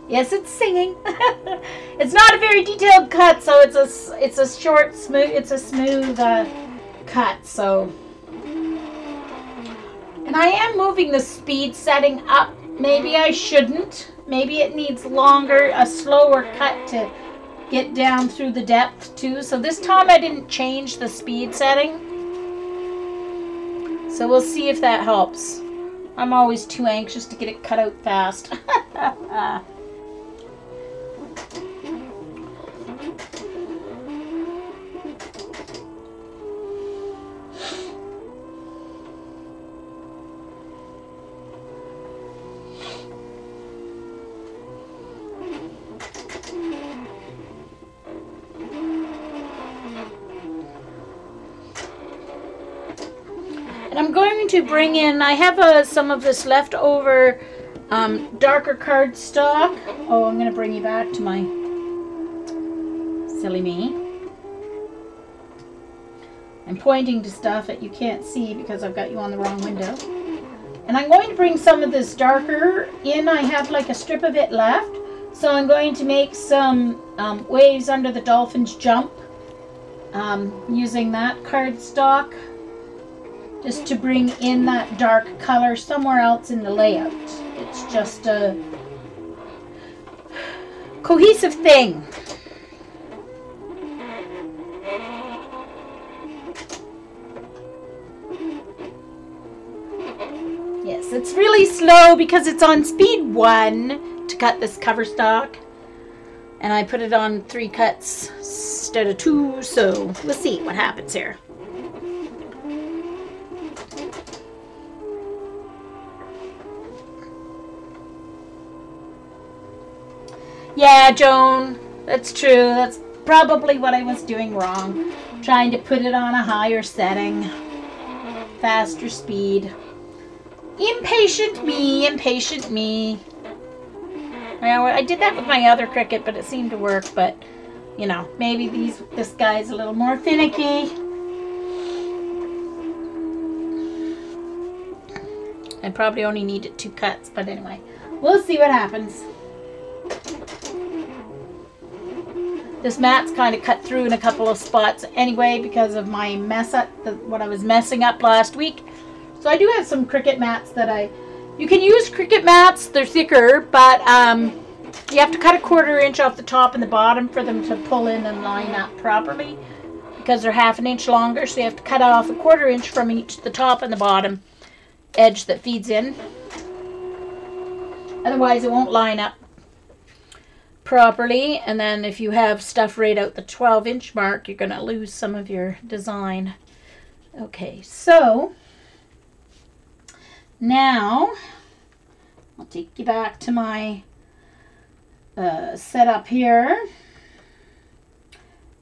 Yes, it's singing. It's not a very detailed cut, so it's a short, smooth. It's a smooth cut. So, and I am moving the speed setting up. Maybe I shouldn't. Maybe it needs longer, a slower cut to get down through the depth too. So this time I didn't change the speed setting. So we'll see if that helps. I'm always too anxious to get it cut out fast. And I'm going to bring in, I have some of this leftover darker cardstock. Oh, I'm going to bring you back to my silly me. I'm pointing to stuff that you can't see because I've got you on the wrong window. And I'm going to bring some of this darker in. I have like a strip of it left. So I'm going to make some waves under the dolphin's jump using that cardstock, just to bring in that dark color somewhere else in the layout. It's just a cohesive thing. Yes, it's really slow because it's on speed 1 to cut this cover stock. And I put it on 3 cuts instead of 2, so we'll see what happens here. Yeah, Joan, that's true. That's probably what I was doing wrong. Trying to put it on a higher setting. Faster speed. Impatient me, impatient me. I did that with my other Cricut, but it seemed to work. But, you know, maybe this guy's a little more finicky. I probably only needed 2 cuts, but anyway. We'll see what happens. This mat's kind of cut through in a couple of spots anyway because of my mess up, what I was messing up last week. So I do have some Cricut mats that you can use Cricut mats, they're thicker, but you have to cut a 1/4 inch off the top and the bottom for them to pull in and line up properly because they're 1/2 inch longer, so you have to cut off a 1/4 inch from the top and the bottom edge that feeds in. Otherwise it won't line up properly, and then if you have stuff right out the 12-inch mark, you're going to lose some of your design. Okay, so now I'll take you back to my setup here,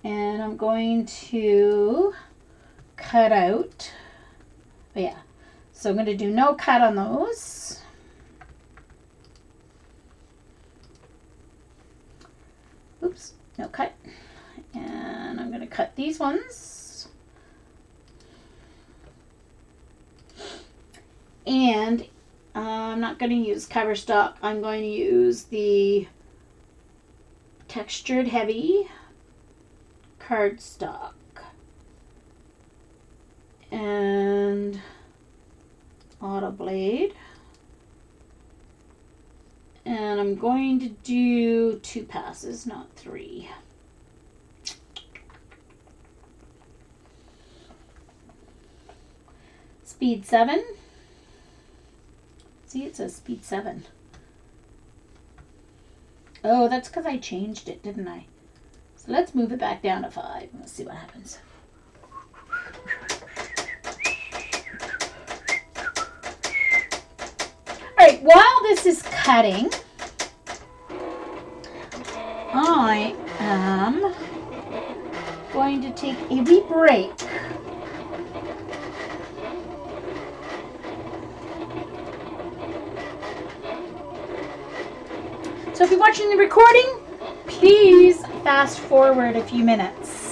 And I'm going to cut out. Oh yeah. So I'm going to do no cut on those. Oops, no cut. And I'm going to cut these ones. And I'm not going to use cover stock. I'm going to use the textured heavy cardstock. And auto blade. And I'm going to do 2 passes, not 3. Speed 7. See, it says speed 7. Oh, that's because I changed it, didn't I? So let's move it back down to 5. Let's see what happens. Alright, while this is cutting, I am going to take a wee break. So if you're watching the recording, please fast forward a few minutes.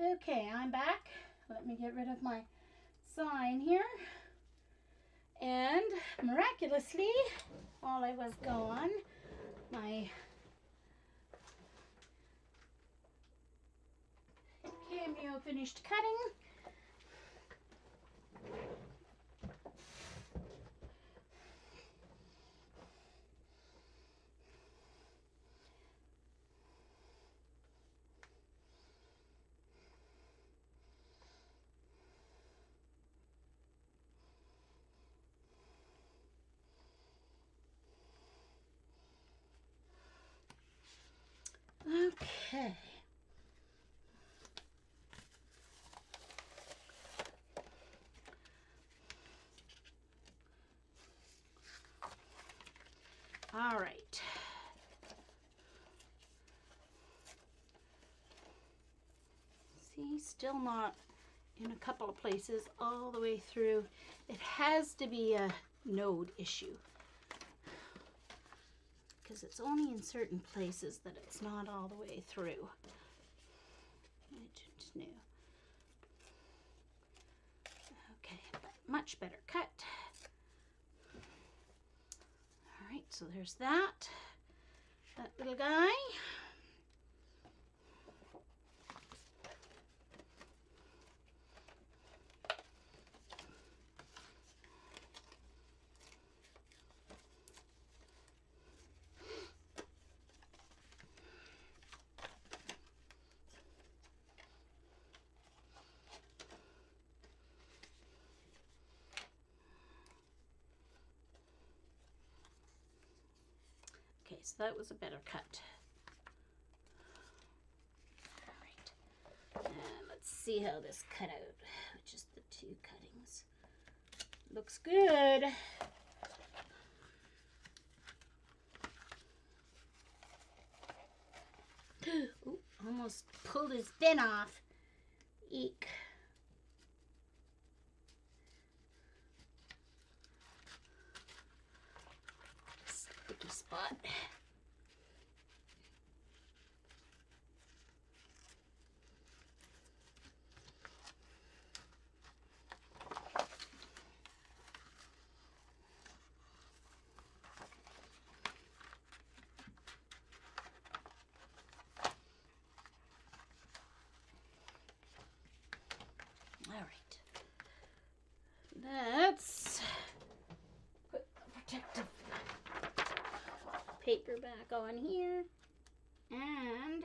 Okay, I'm back. Let me get rid of my sign here. And miraculously, while I was gone, my cameo finished cutting. Okay. All right. See, still not in a couple of places all the way through. It has to be a node issue, because it's only in certain places that it's not all the way through. I just knew. Okay, but much better cut. All right, so there's that little guy. Okay, so that was a better cut. All right, and let's see how this cut out, which is the two cuttings. Looks good. Ooh, almost pulled his bin off. Eek. Sticky spot. All right. Let's put the protective paper back on here, and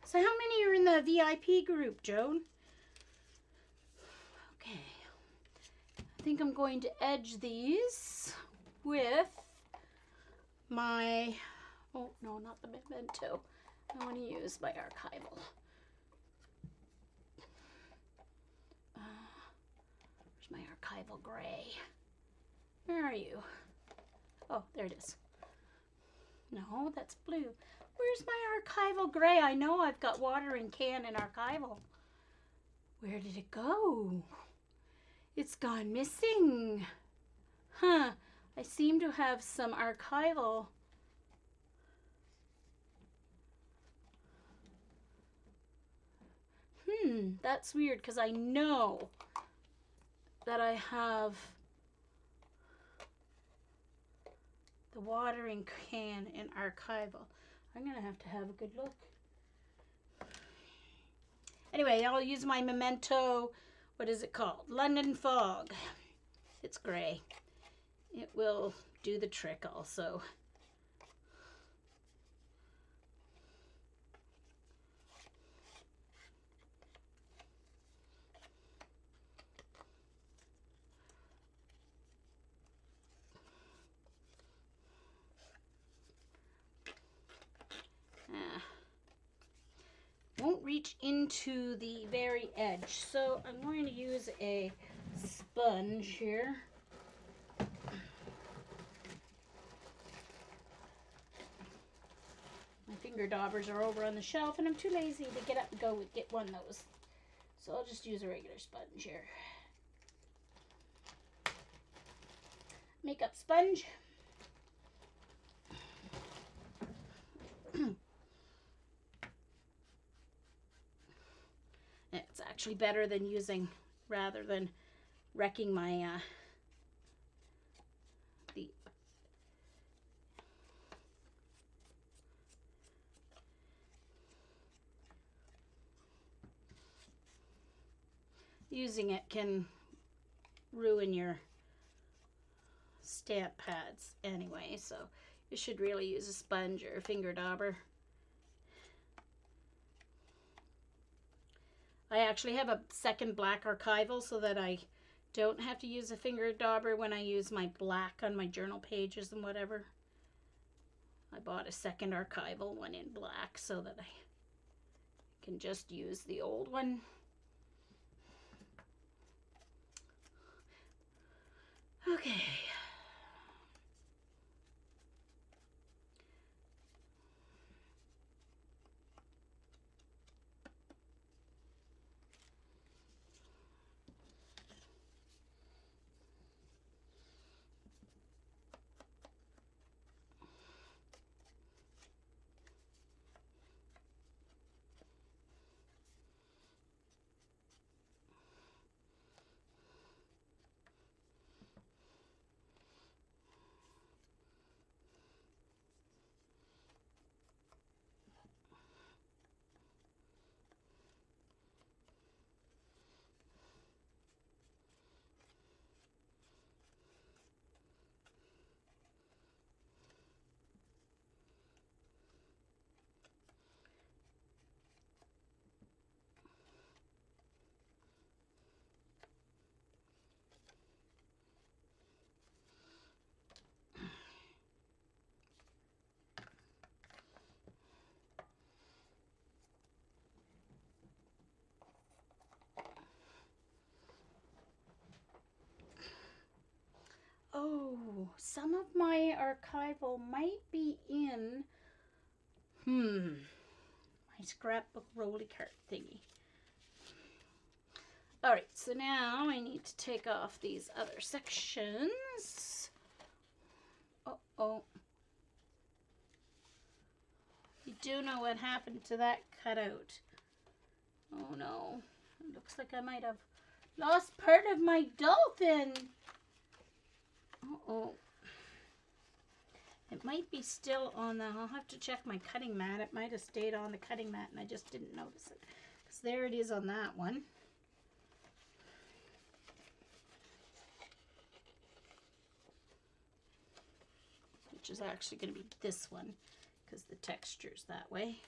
so how many are in the VIP group, Joan? Okay. I think I'm going to edge these with my, oh no, not the memento. I want to use my archival. Where's my archival gray? Where are you? Oh, there it is. No, that's blue. Where's my archival gray? I know I've got watering can and archival. Where did it go? It's gone missing. Huh. I seem to have some archival. That's weird because I know that I have the watering can and archival. I'm going to have a good look. Anyway, I'll use my memento, what is it called? London Fog. It's gray. It will do the trick also. Won't reach into the very edge, so I'm going to use a sponge here. My finger daubers are over on the shelf and I'm too lazy to get up and go get one of those. So I'll just use a regular sponge here. Makeup sponge. It's actually better than using, rather than wrecking my using it can ruin your stamp pads anyway, so you should really use a sponge or a finger dauber. I actually have a second black archival so that I don't have to use a finger dauber when I use my black on my journal pages and whatever. I bought a second archival one in black so that I can just use the old one. Okay. Oh, some of my archival might be in my scrapbook rolly cart thingy. Alright, so now I need to take off these other sections. Uh-oh. You do know what happened to that cutout. Oh no. It looks like I might have lost part of my dolphin. Uh-oh. It might be still on the... I'll have to check my cutting mat. It might have stayed on the cutting mat and I just didn't notice it. Because there it is on that one. Which is actually going to be this one. Because the texture's that way.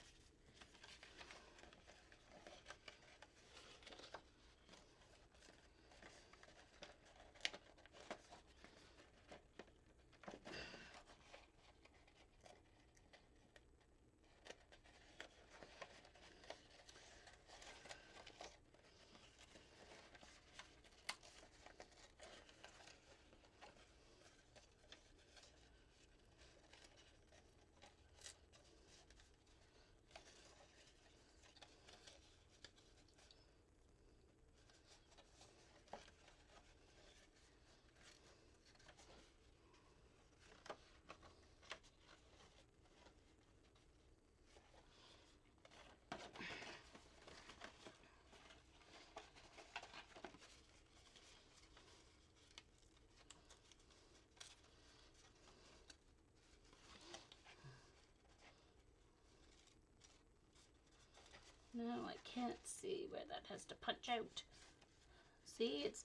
No, I can't see where that has to punch out. See, it's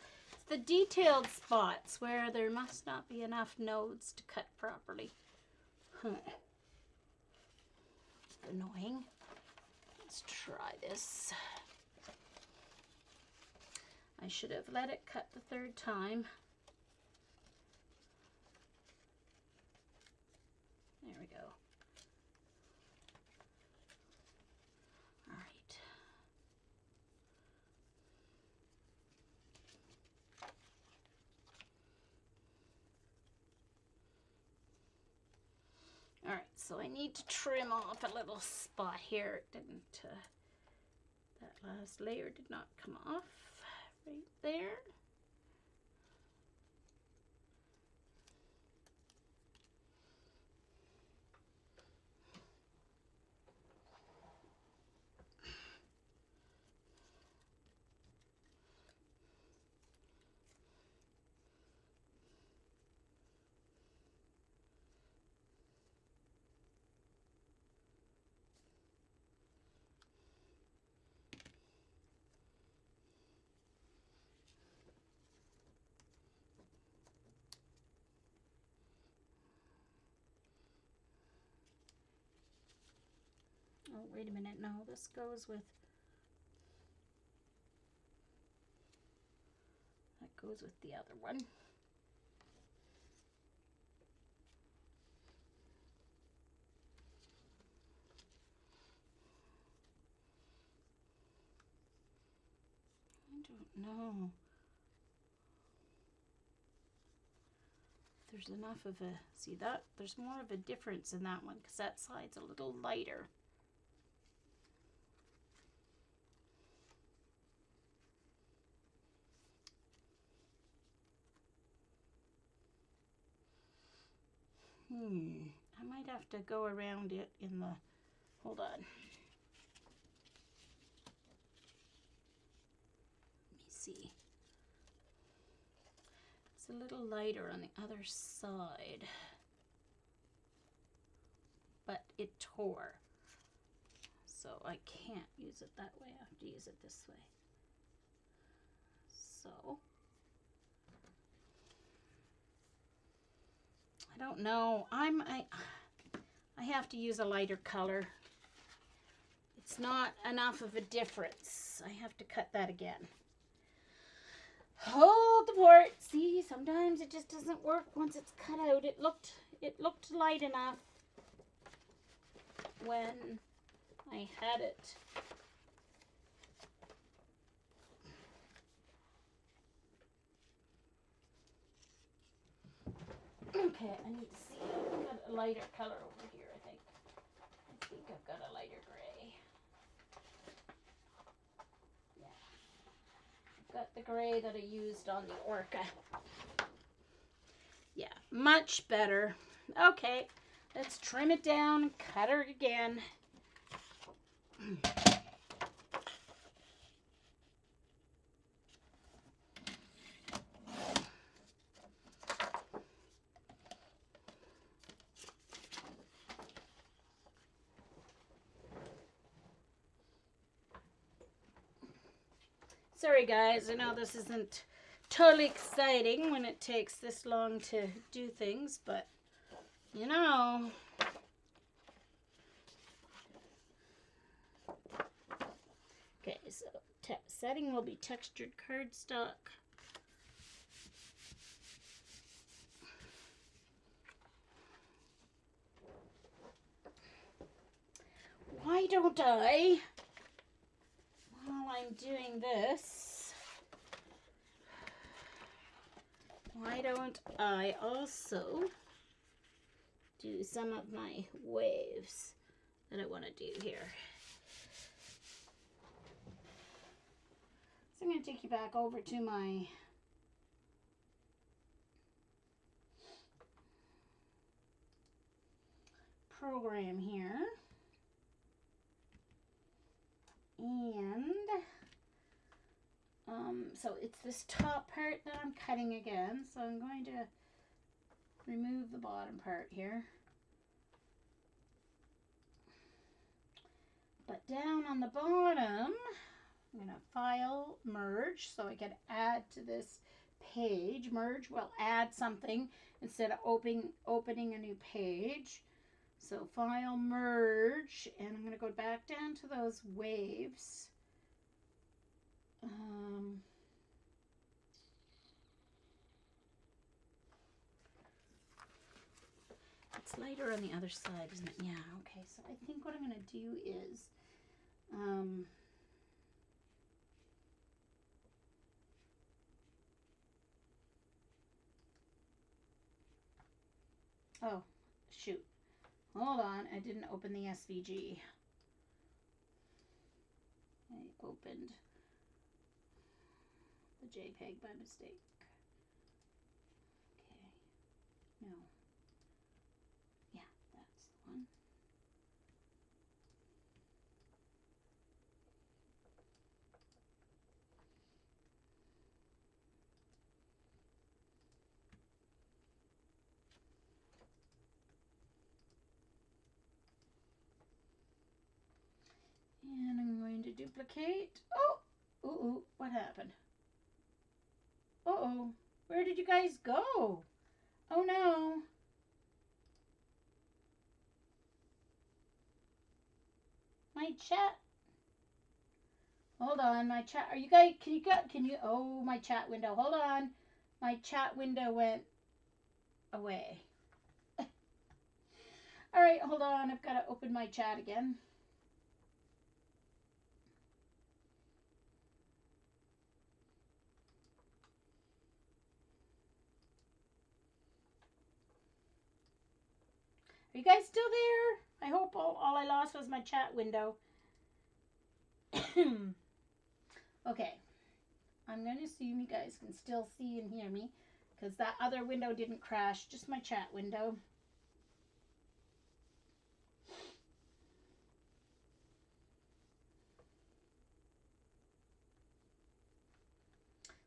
the detailed spots where there must not be enough nodes to cut properly. Huh. Annoying. Let's try this. I should have let it cut the third time. There we go. All right. So I need to trim off a little spot here. It didn't, that last layer did not come off right there. Oh, wait a minute. No, this goes with... That goes with the other one. I don't know if there's enough of a... See that? There's more of a difference in that one because that side's a little lighter. I might have to go around it in the... Hold on. Let me see. It's a little lighter on the other side. But it tore. So I can't use it that way. I have to use it this way. So... I don't know. I have to use a lighter color. It's not enough of a difference. I have to cut that again. Hold the port. See, sometimes it just doesn't work once it's cut out. It looked light enough when I had it. Okay, I need to see. I've got a lighter color over here, I think. I think I've got a lighter gray. Yeah. I've got the gray that I used on the Orca. Yeah, much better. Okay, let's trim it down and cut her again. Sorry guys, I know this isn't totally exciting when it takes this long to do things, but you know. Okay, so setting will be textured cardstock. Why don't I, while I'm doing this, why don't I also do some of my waves that I want to do here? So I'm going to take you back over to my program here. And so it's this top part that I'm cutting again. So I'm going to remove the bottom part here. But down on the bottom, I'm going to file, merge, so I can add to this page. Merge will add something instead of opening a new page. So file, merge, and I'm going to go back down to those waves. It's lighter on the other side, isn't it? Yeah, okay. So I think what I'm going to do is oh, shoot. Hold on, I didn't open the SVG. I opened the JPEG by mistake. Okay, no. Yeah, that's the one. And I'm going to duplicate. Oh! Ooh, what happened? Uh-oh. Where did you guys go? Oh no. My chat. Hold on, my chat. Are you guys, can you, oh, my chat window. Hold on. My chat window went away. All right, hold on. I've got to open my chat again. Are you guys still there? I hope all I lost was my chat window. Okay. I'm going to assume you guys can still see and hear me because that other window didn't crash, just my chat window.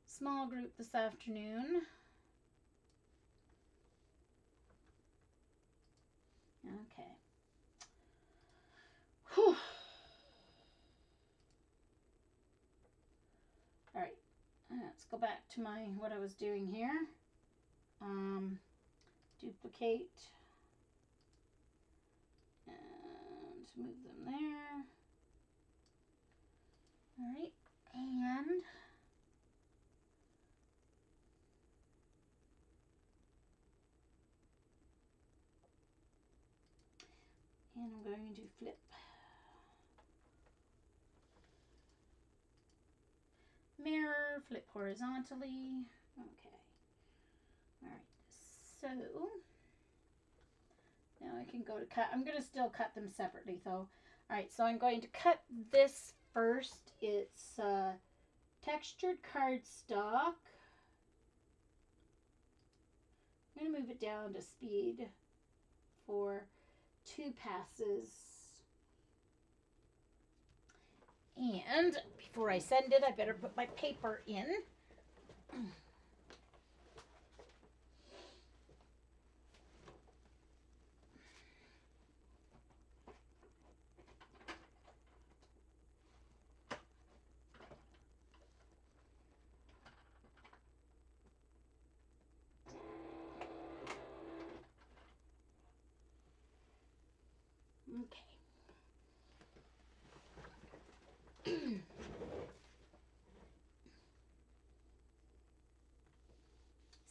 Small group this afternoon. Okay. Whew. All right. Let's go back to what I was doing here. Duplicate and move them there. All right, and I'm going to flip. Mirror, flip horizontally. Okay. All right. So now I can go to cut. I'm going to still cut them separately though. All right. So I'm going to cut this first. It's textured cardstock. I'm going to move it down to speed for 2 passes. And before I send it, I better put my paper in. Okay.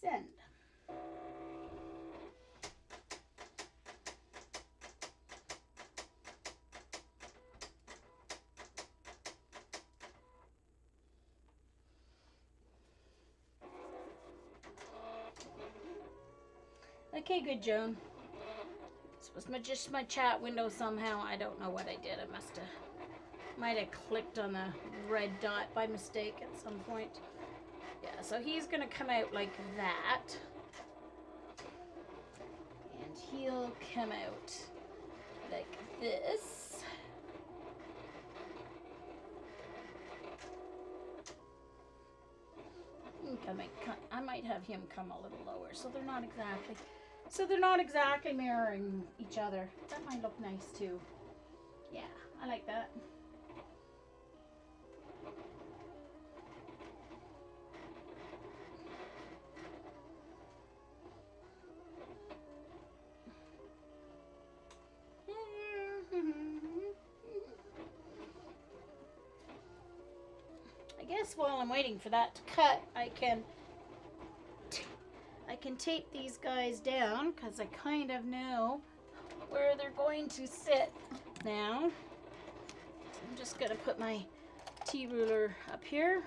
Send. Okay, good, Joan. This was just my chat window somehow. I don't know what I did. I might have clicked on the red dot by mistake at some point. Yeah, so he's gonna come out like that. And he'll come out like this. I might have him come a little lower so they're not exactly mirroring each other. That might look nice too. Yeah, I like that. I guess while I'm waiting for that to cut, I can tape these guys down because I kind of know where they're going to sit now. So I'm just going to put my T-ruler up here.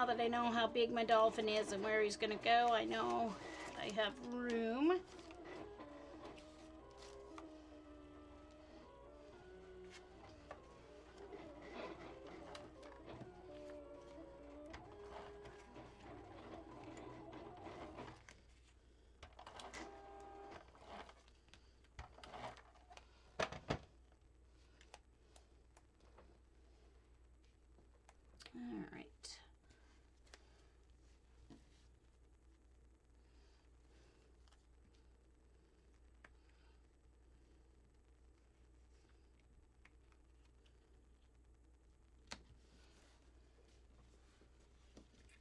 now that I know how big my dolphin is and where he's going to go, I know I have room. All right.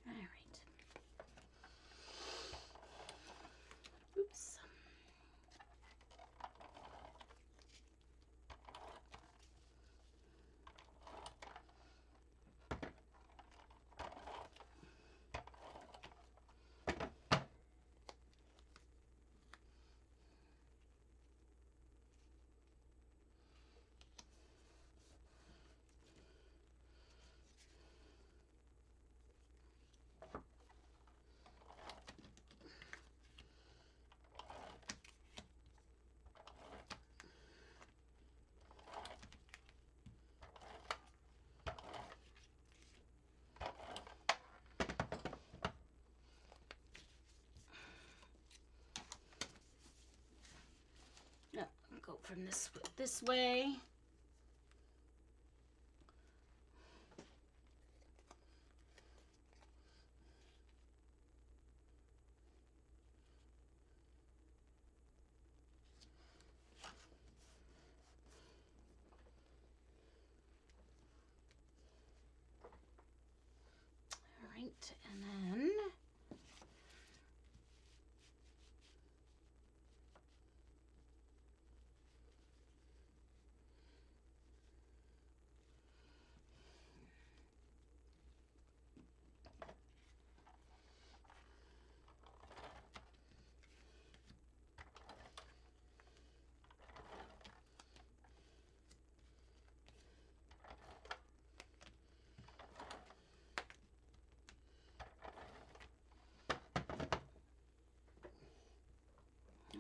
All right. Oops. No, go from this way. All right, and then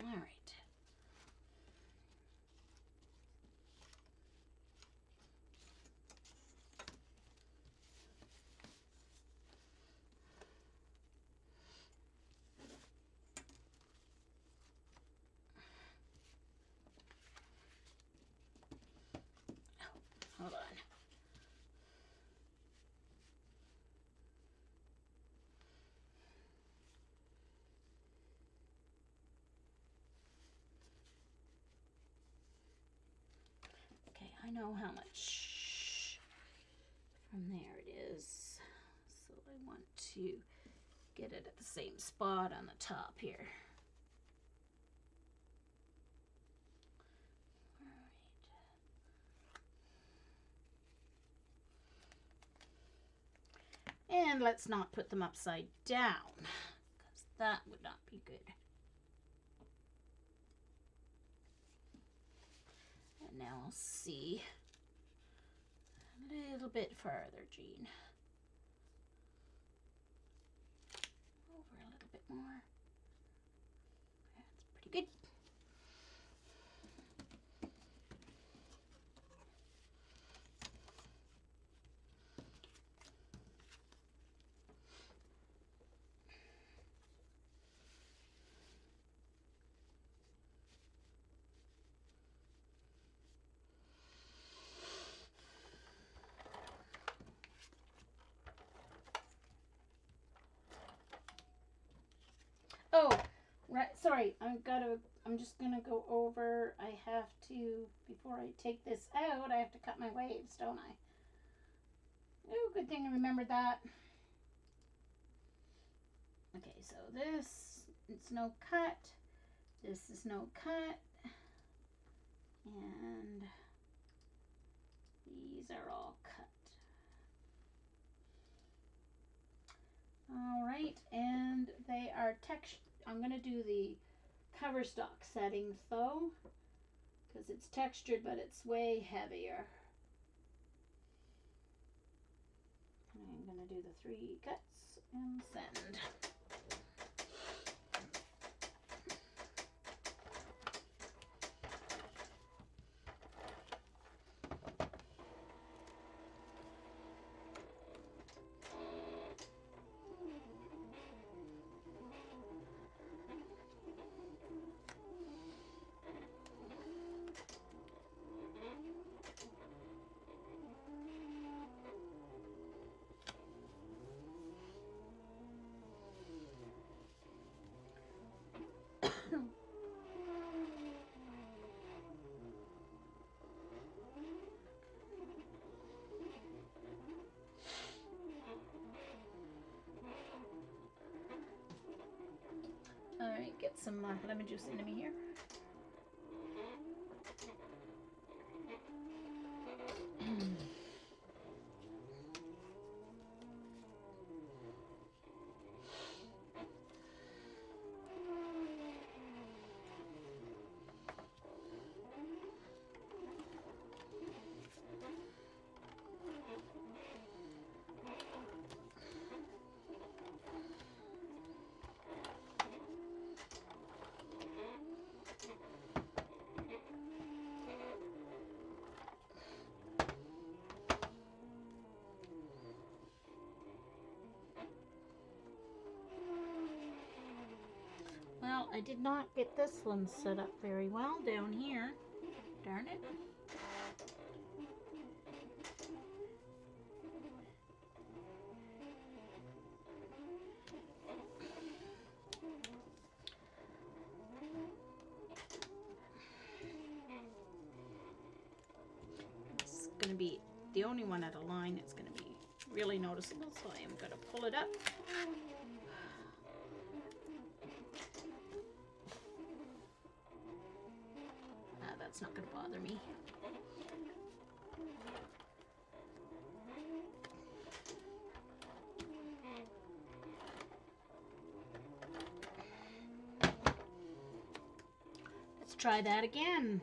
all right. Oh, hold on. Okay, I know how much from there it is. So I want to get it at the same spot on the top here. All right. And let's not put them upside down, because that would not be good. And now I'll see a little bit farther, Jean. Over a little bit more. That's pretty good. Oh, right. Sorry, I'm just gonna go over. I have to, before I take this out, I have to cut my waves, don't I? Oh, good thing I remembered that. Okay, so this, it's no cut. This is no cut. And these are all cut. All right, and they are I'm going to do the cover stock settings though, because it's textured, but it's way heavier. I'm going to do the 3 cuts. And send. Alright, get some lemon juice into me here. Well, I did not get this one set up very well down here. Darn it. It's going to be the only one at a line that's going to be really noticeable, so I am going to pull it up. That's not going to bother me. Let's try that again.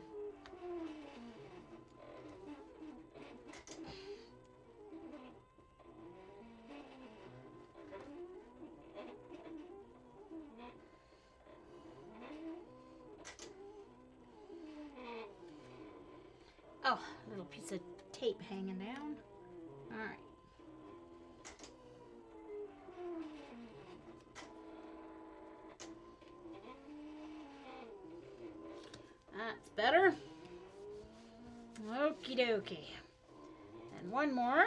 Oh, a little piece of tape hanging down. All right. That's better. Okie dokie. And one more.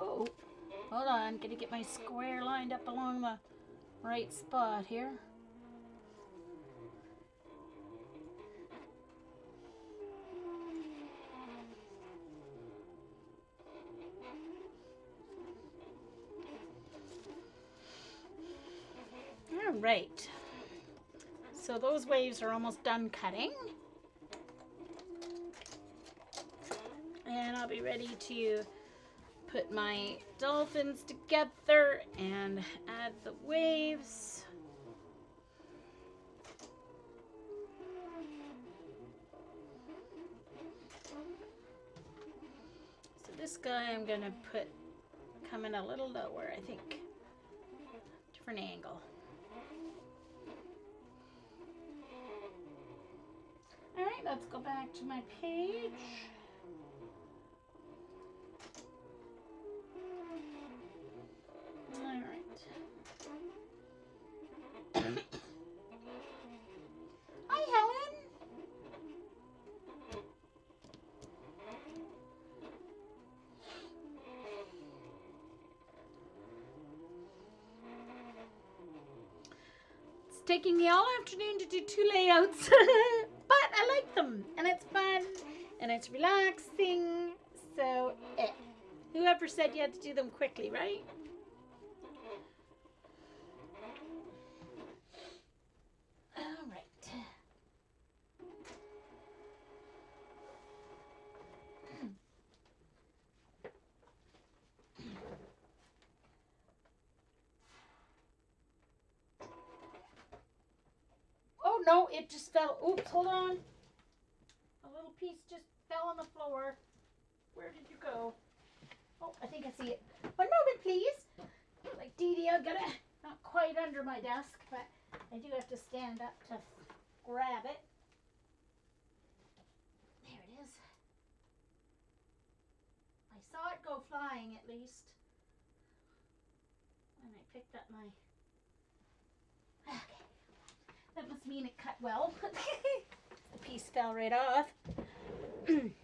Oh, hold on. Gotta get my square lined up along the right spot here. All right. So those waves are almost done cutting. And I'll be ready to put my dolphins together and add the waves. So this guy I'm gonna put coming a little lower, I think. Different angle. All right, let's go back to my page. All right. Hi, Helen. taking me all afternoon to do 2 layouts. But I like them. And it's fun. And it's relaxing. So, whoever said you had to do them quickly, right? All right. Oh, no, it just fell. Oops, hold on. A little piece just fell on the floor. Where did you go? Oh, I think I see it. 1 moment, please. Like Dee Dee, I've got it not quite under my desk, but I do have to stand up to grab it. There it is. I saw it go flying at least. And I picked up my... Okay. That must mean it cut well. The piece fell right off. Okay.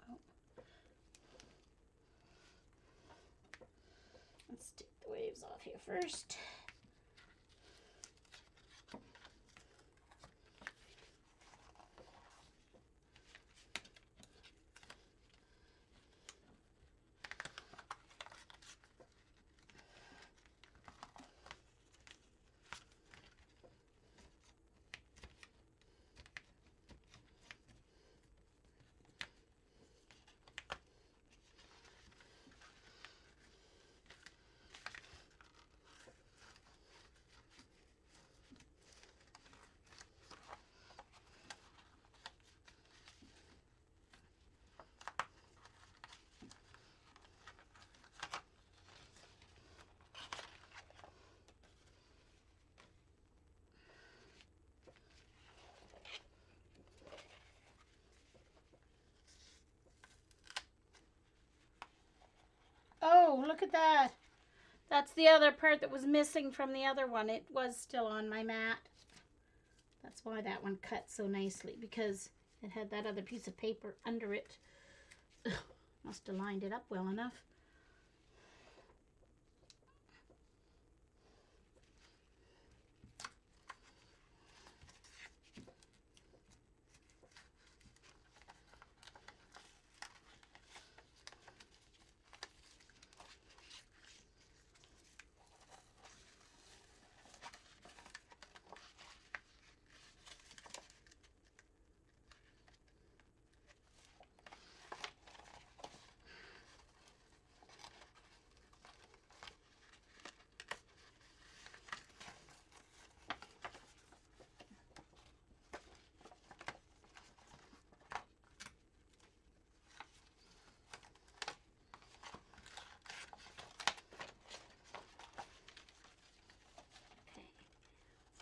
Oh. Let's take the waves off here first. Oh, look at that. That's the other part that was missing from the other one. It was still on my mat. That's why that one cut so nicely, because it had that other piece of paper under it. Must have lined it up well enough.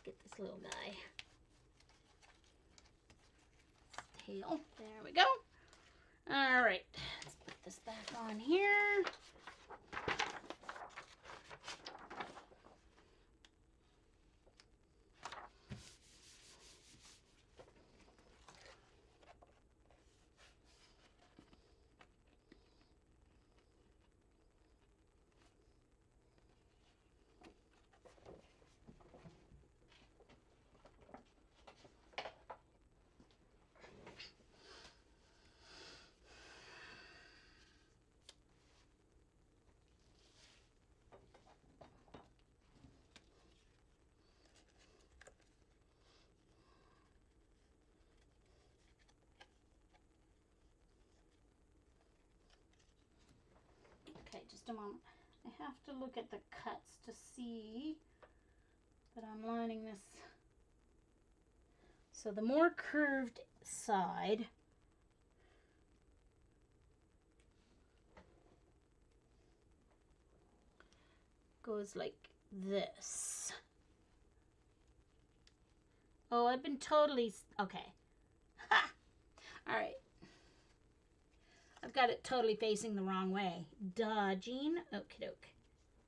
Get this little guy. Tail. There we go. All right. Let's put this back on here. Okay, just a moment. I have to look at the cuts to see that I'm lining this. So the more curved side goes like this. Oh, I've been totally... Okay. Ha! All right. I've got it totally facing the wrong way. Dodging. Okie doke.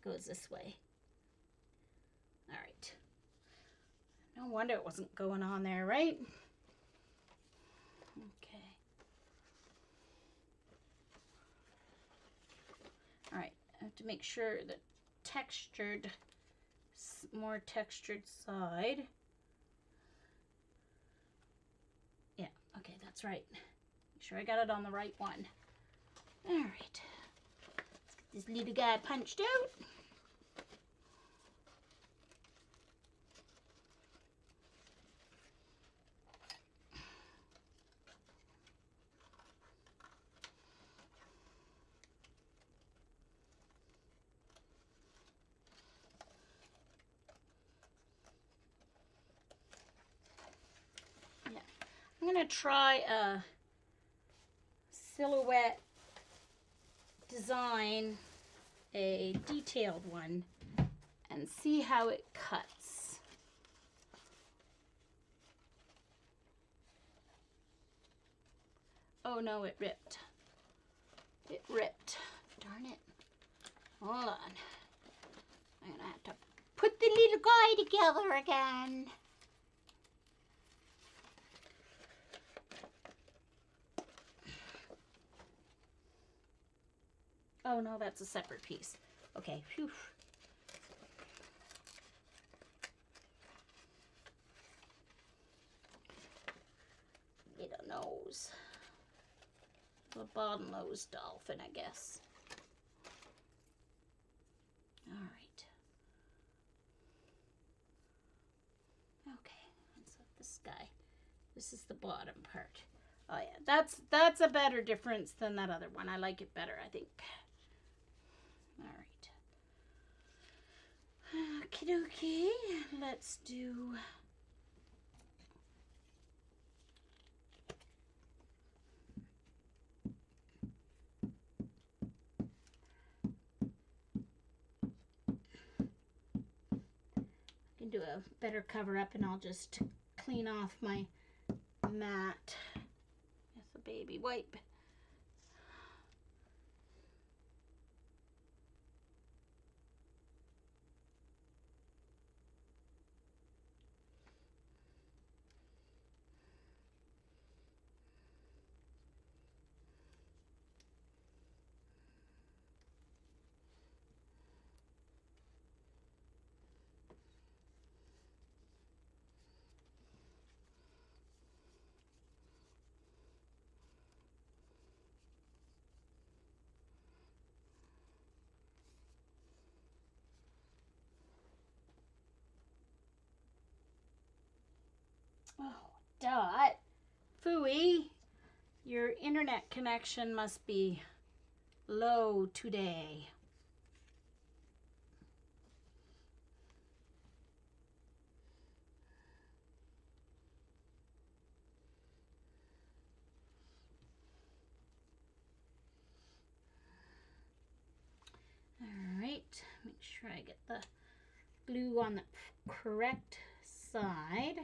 Goes this way. All right. No wonder it wasn't going on there, right? Okay. All right, I have to make sure that textured, more textured side. Yeah, okay, that's right. Make sure I got it on the right one. All right, let's get this little guy punched out. Yeah, I'm gonna try a silhouette design, a detailed one, and see how it cuts. Oh no, it ripped. It ripped. Darn it. Hold on. I'm gonna have to put the little guy together again. Oh no, that's a separate piece. Okay, phew. Little nose. The bottlenose dolphin, I guess. All right. Okay, let's let this guy. This is the bottom part. Oh yeah, that's a better difference than that other one. I like it better, I think. All right. Okie dokie. Let's do. I can do a better cover up, and I'll just clean off my mat with a baby wipe. Oh, Dot. Phooey, your internet connection must be low today. All right, make sure I get the glue on the correct side.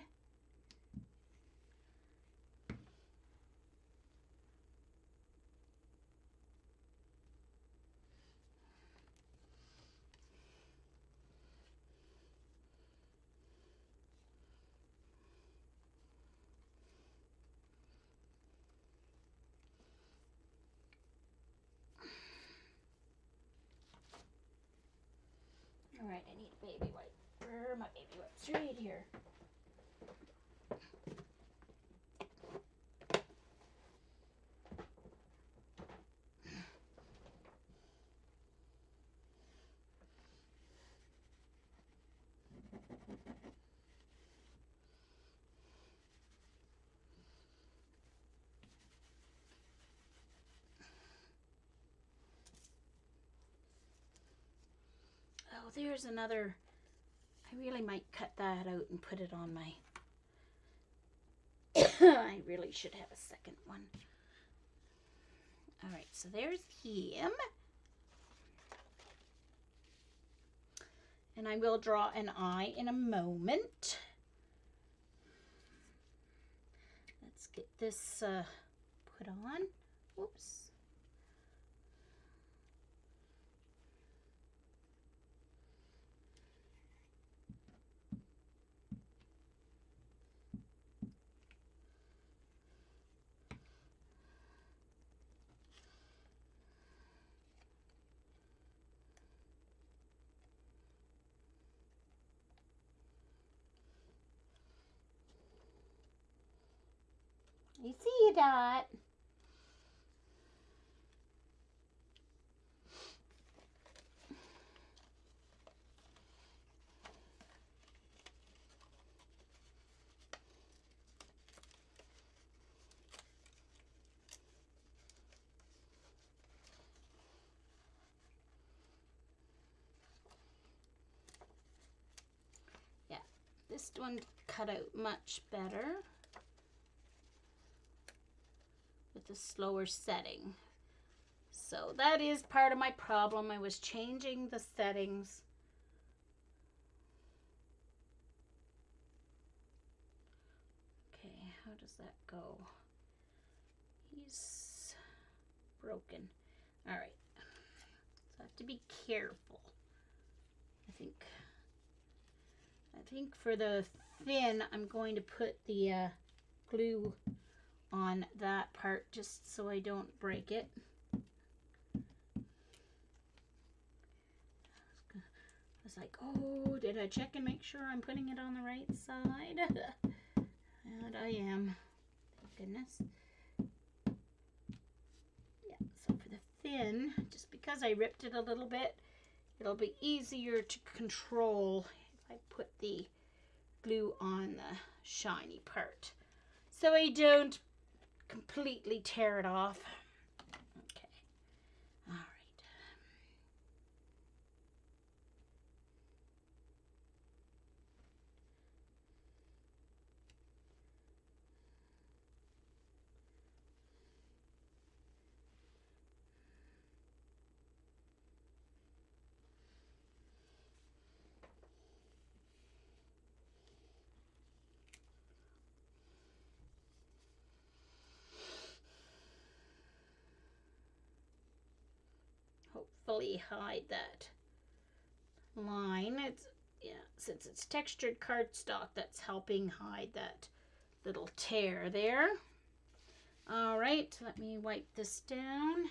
All right, I need a baby wipe. Where are my baby wipes? Right here. Oh, there's another. I really might cut that out and put it on my. I really should have a second one. All right, so there's him. And I will draw an eye in a moment. Let's get this put on. Oops. I see you, Dot. Yeah, this one cut out much better with the slower setting. So that is part of my problem. I was changing the settings. Okay, how does that go? He's broken. All right, so I have to be careful. I think for the fin, I'm going to put the glue on that part just so I don't break it. I was like, oh, did I check and make sure I'm putting it on the right side? And I am. Thank goodness. Yeah, so for the fin, just because I ripped it a little bit, it'll be easier to control if I put the glue on the shiny part, so I don't completely tear it off. Okay, all right. Hopefully hide that line. It's, yeah, since it's textured cardstock, that's helping hide that little tear there. All right, let me wipe this down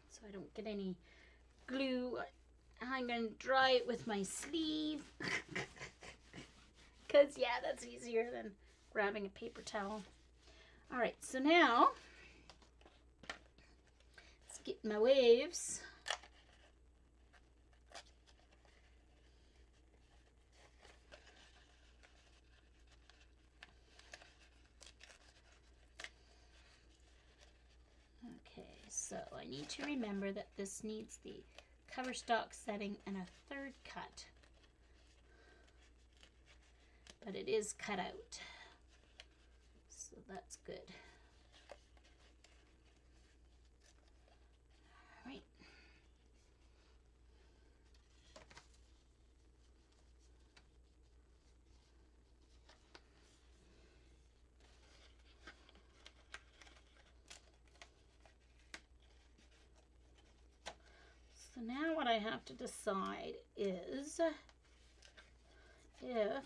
so I don't get any glue. I'm gonna dry it with my sleeve because yeah, that's easier than grabbing a paper towel. All right, so now let's get my waves. Okay, so I need to remember that this needs the cover stock setting and a third cut, but it is cut out, so that's good. All right. So now what I have to decide is if I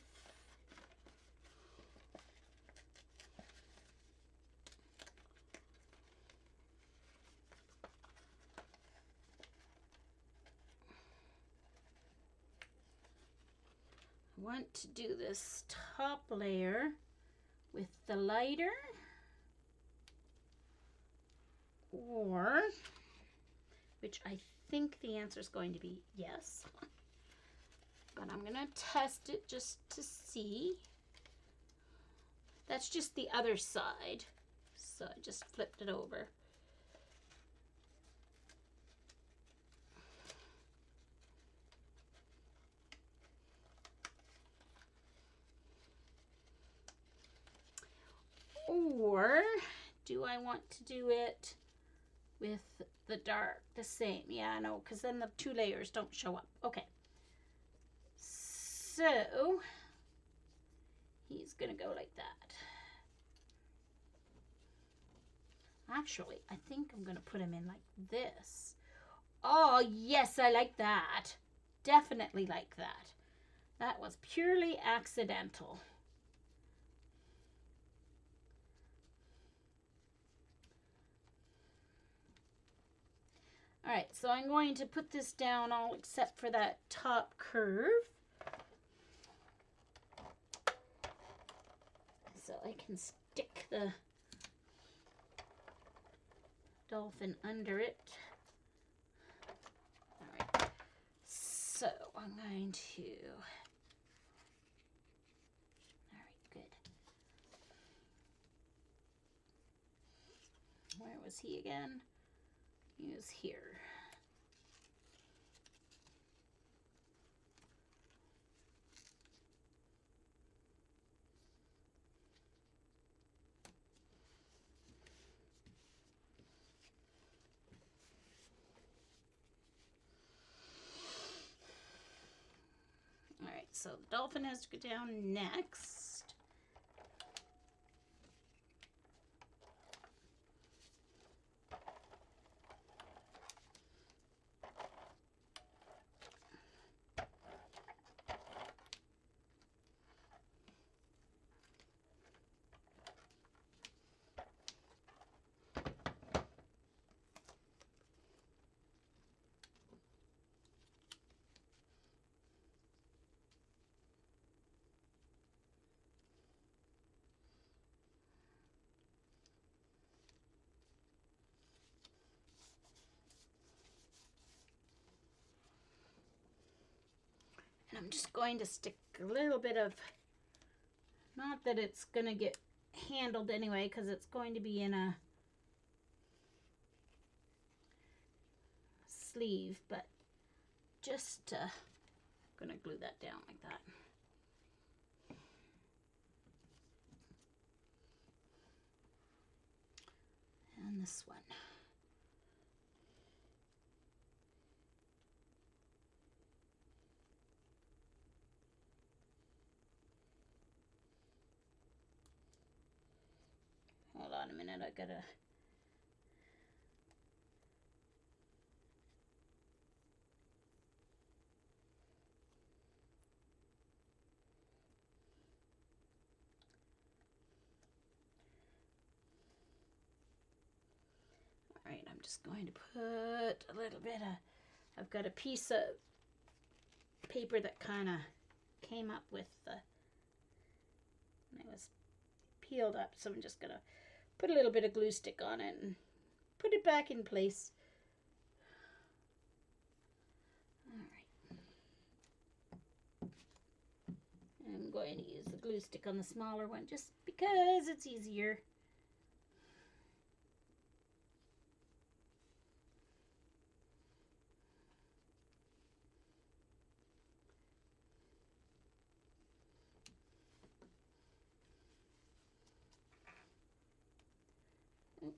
want to do this top layer with the lighter, or, which I think the answer is going to be yes, but I'm going to test it just to see. That's just the other side, so I just flipped it over. Or do I want to do it with the dark the same? Yeah, no, because then the two layers don't show up. Okay, so he's gonna go like that. Actually, I think I'm gonna put him in like this. Oh yes, I like that. Definitely like that. That was purely accidental. All right, so I'm going to put this down all except for that top curve. I can stick the dolphin under it. All right, so I'm going to, all right, good. Where was he again? He was here. All right, so the dolphin has to go down next. And I'm just going to stick a little bit of, not that it's going to get handled anyway, because it's going to be in a sleeve, but just going to glue that down like that. And this one. Hold on a minute, I gotta... Alright, I'm just going to put a little bit of... I've got a piece of paper that kind of came up with the... And it was peeled up, so I'm just gonna put a little bit of glue stick on it and put it back in place. Alright. I'm going to use the glue stick on the smaller one just because it's easier. Oh,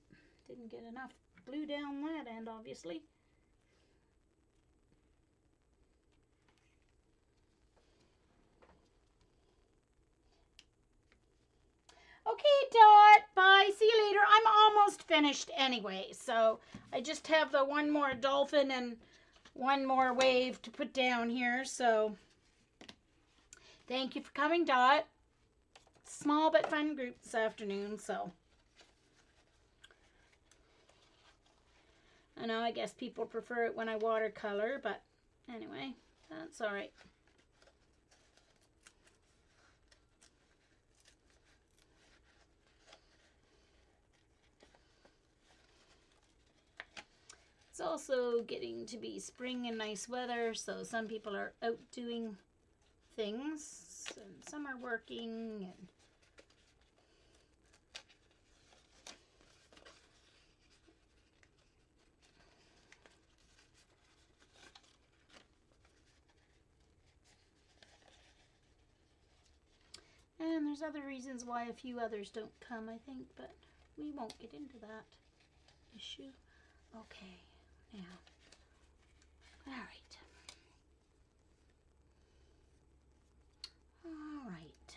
didn't get enough glue down that end, obviously. Okay, Dot, bye. See you later. I'm almost finished anyway, so I just have the one more dolphin and one more wave to put down here, so thank you for coming, Dot. Small but fun group this afternoon, so I know, I guess people prefer it when I watercolor, but anyway, that's all right. It's also getting to be spring and nice weather, so some people are out doing things, and some are working, and there's other reasons why a few others don't come, I think, but we won't get into that issue. Okay, now, all right. All right.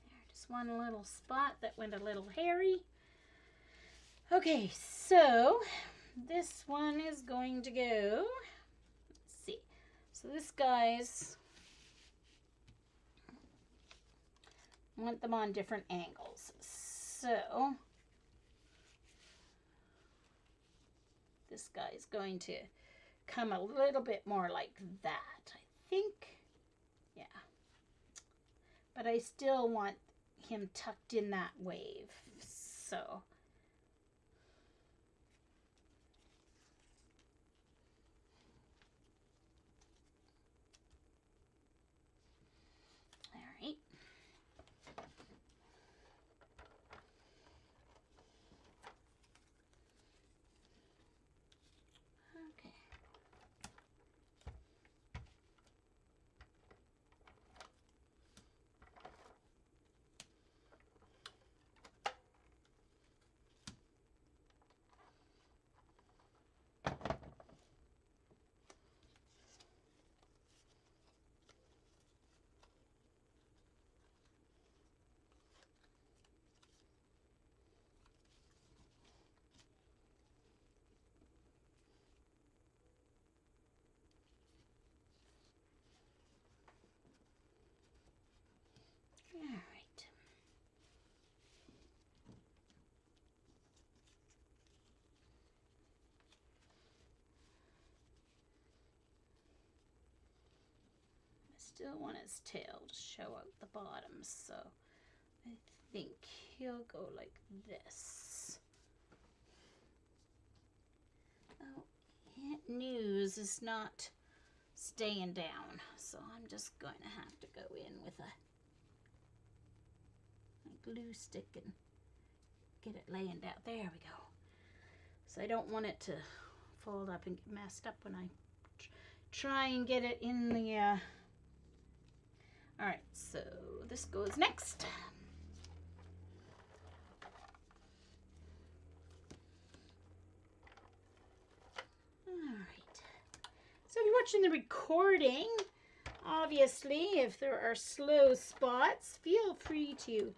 There, just one little spot that went a little hairy. Okay, so this one is going to go, let's see. So this guy's, I want them on different angles. So this guy is going to come a little bit more like that, I think. Yeah. But I still want him tucked in that wave. So all right. Okay. All right. I still want his tail to show out the bottom, so I think he'll go like this. Oh, news is not staying down, so I'm just going to have to go in with a glue stick and get it laying down. There we go. So I don't want it to fold up and get messed up when I try and get it in the all right, so this goes next. All right, so if you're watching the recording, obviously if there are slow spots, feel free to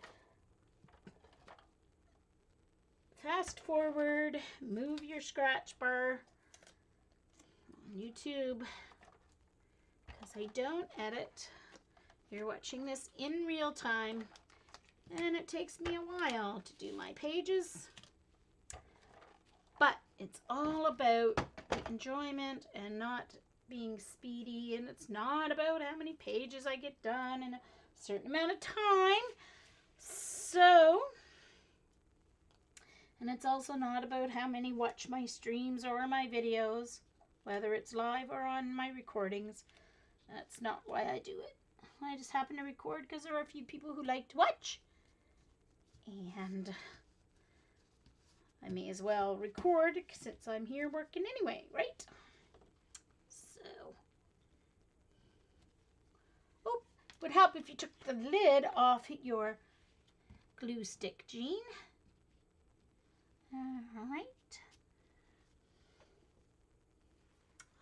fast forward, move your scratch bar on YouTube, because I don't edit. You're watching this in real time, and it takes me a while to do my pages, but it's all about the enjoyment and not being speedy, and it's not about how many pages I get done in a certain amount of time. So, and it's also not about how many watch my streams or my videos, whether it's live or on my recordings. That's not why I do it. I just happen to record because there are a few people who like to watch. And I may as well record since I'm here working anyway, right? So, oh, would help if you took the lid off your glue stick, Jean. All right.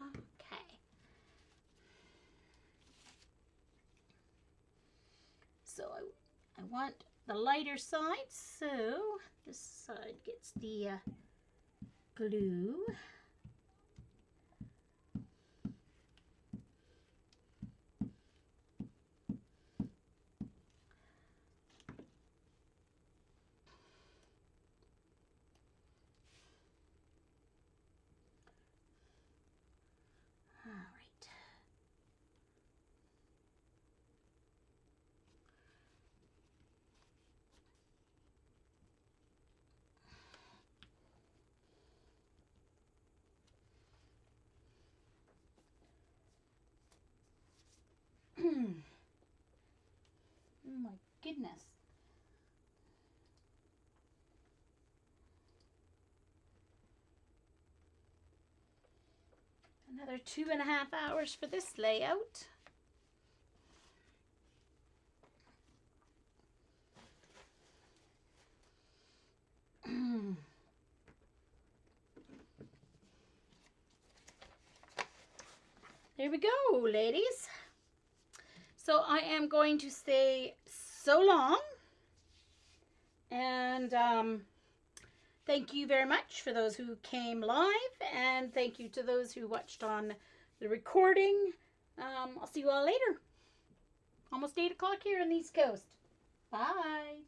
Okay. So I want the lighter side, so this side gets the glue. All right. Oh my goodness. Another 2.5 hours for this layout. There we go, ladies. So I am going to say so long. And thank you very much for those who came live. And thank you to those who watched on the recording. I'll see you all later. Almost 8 o'clock here on the East Coast. Bye.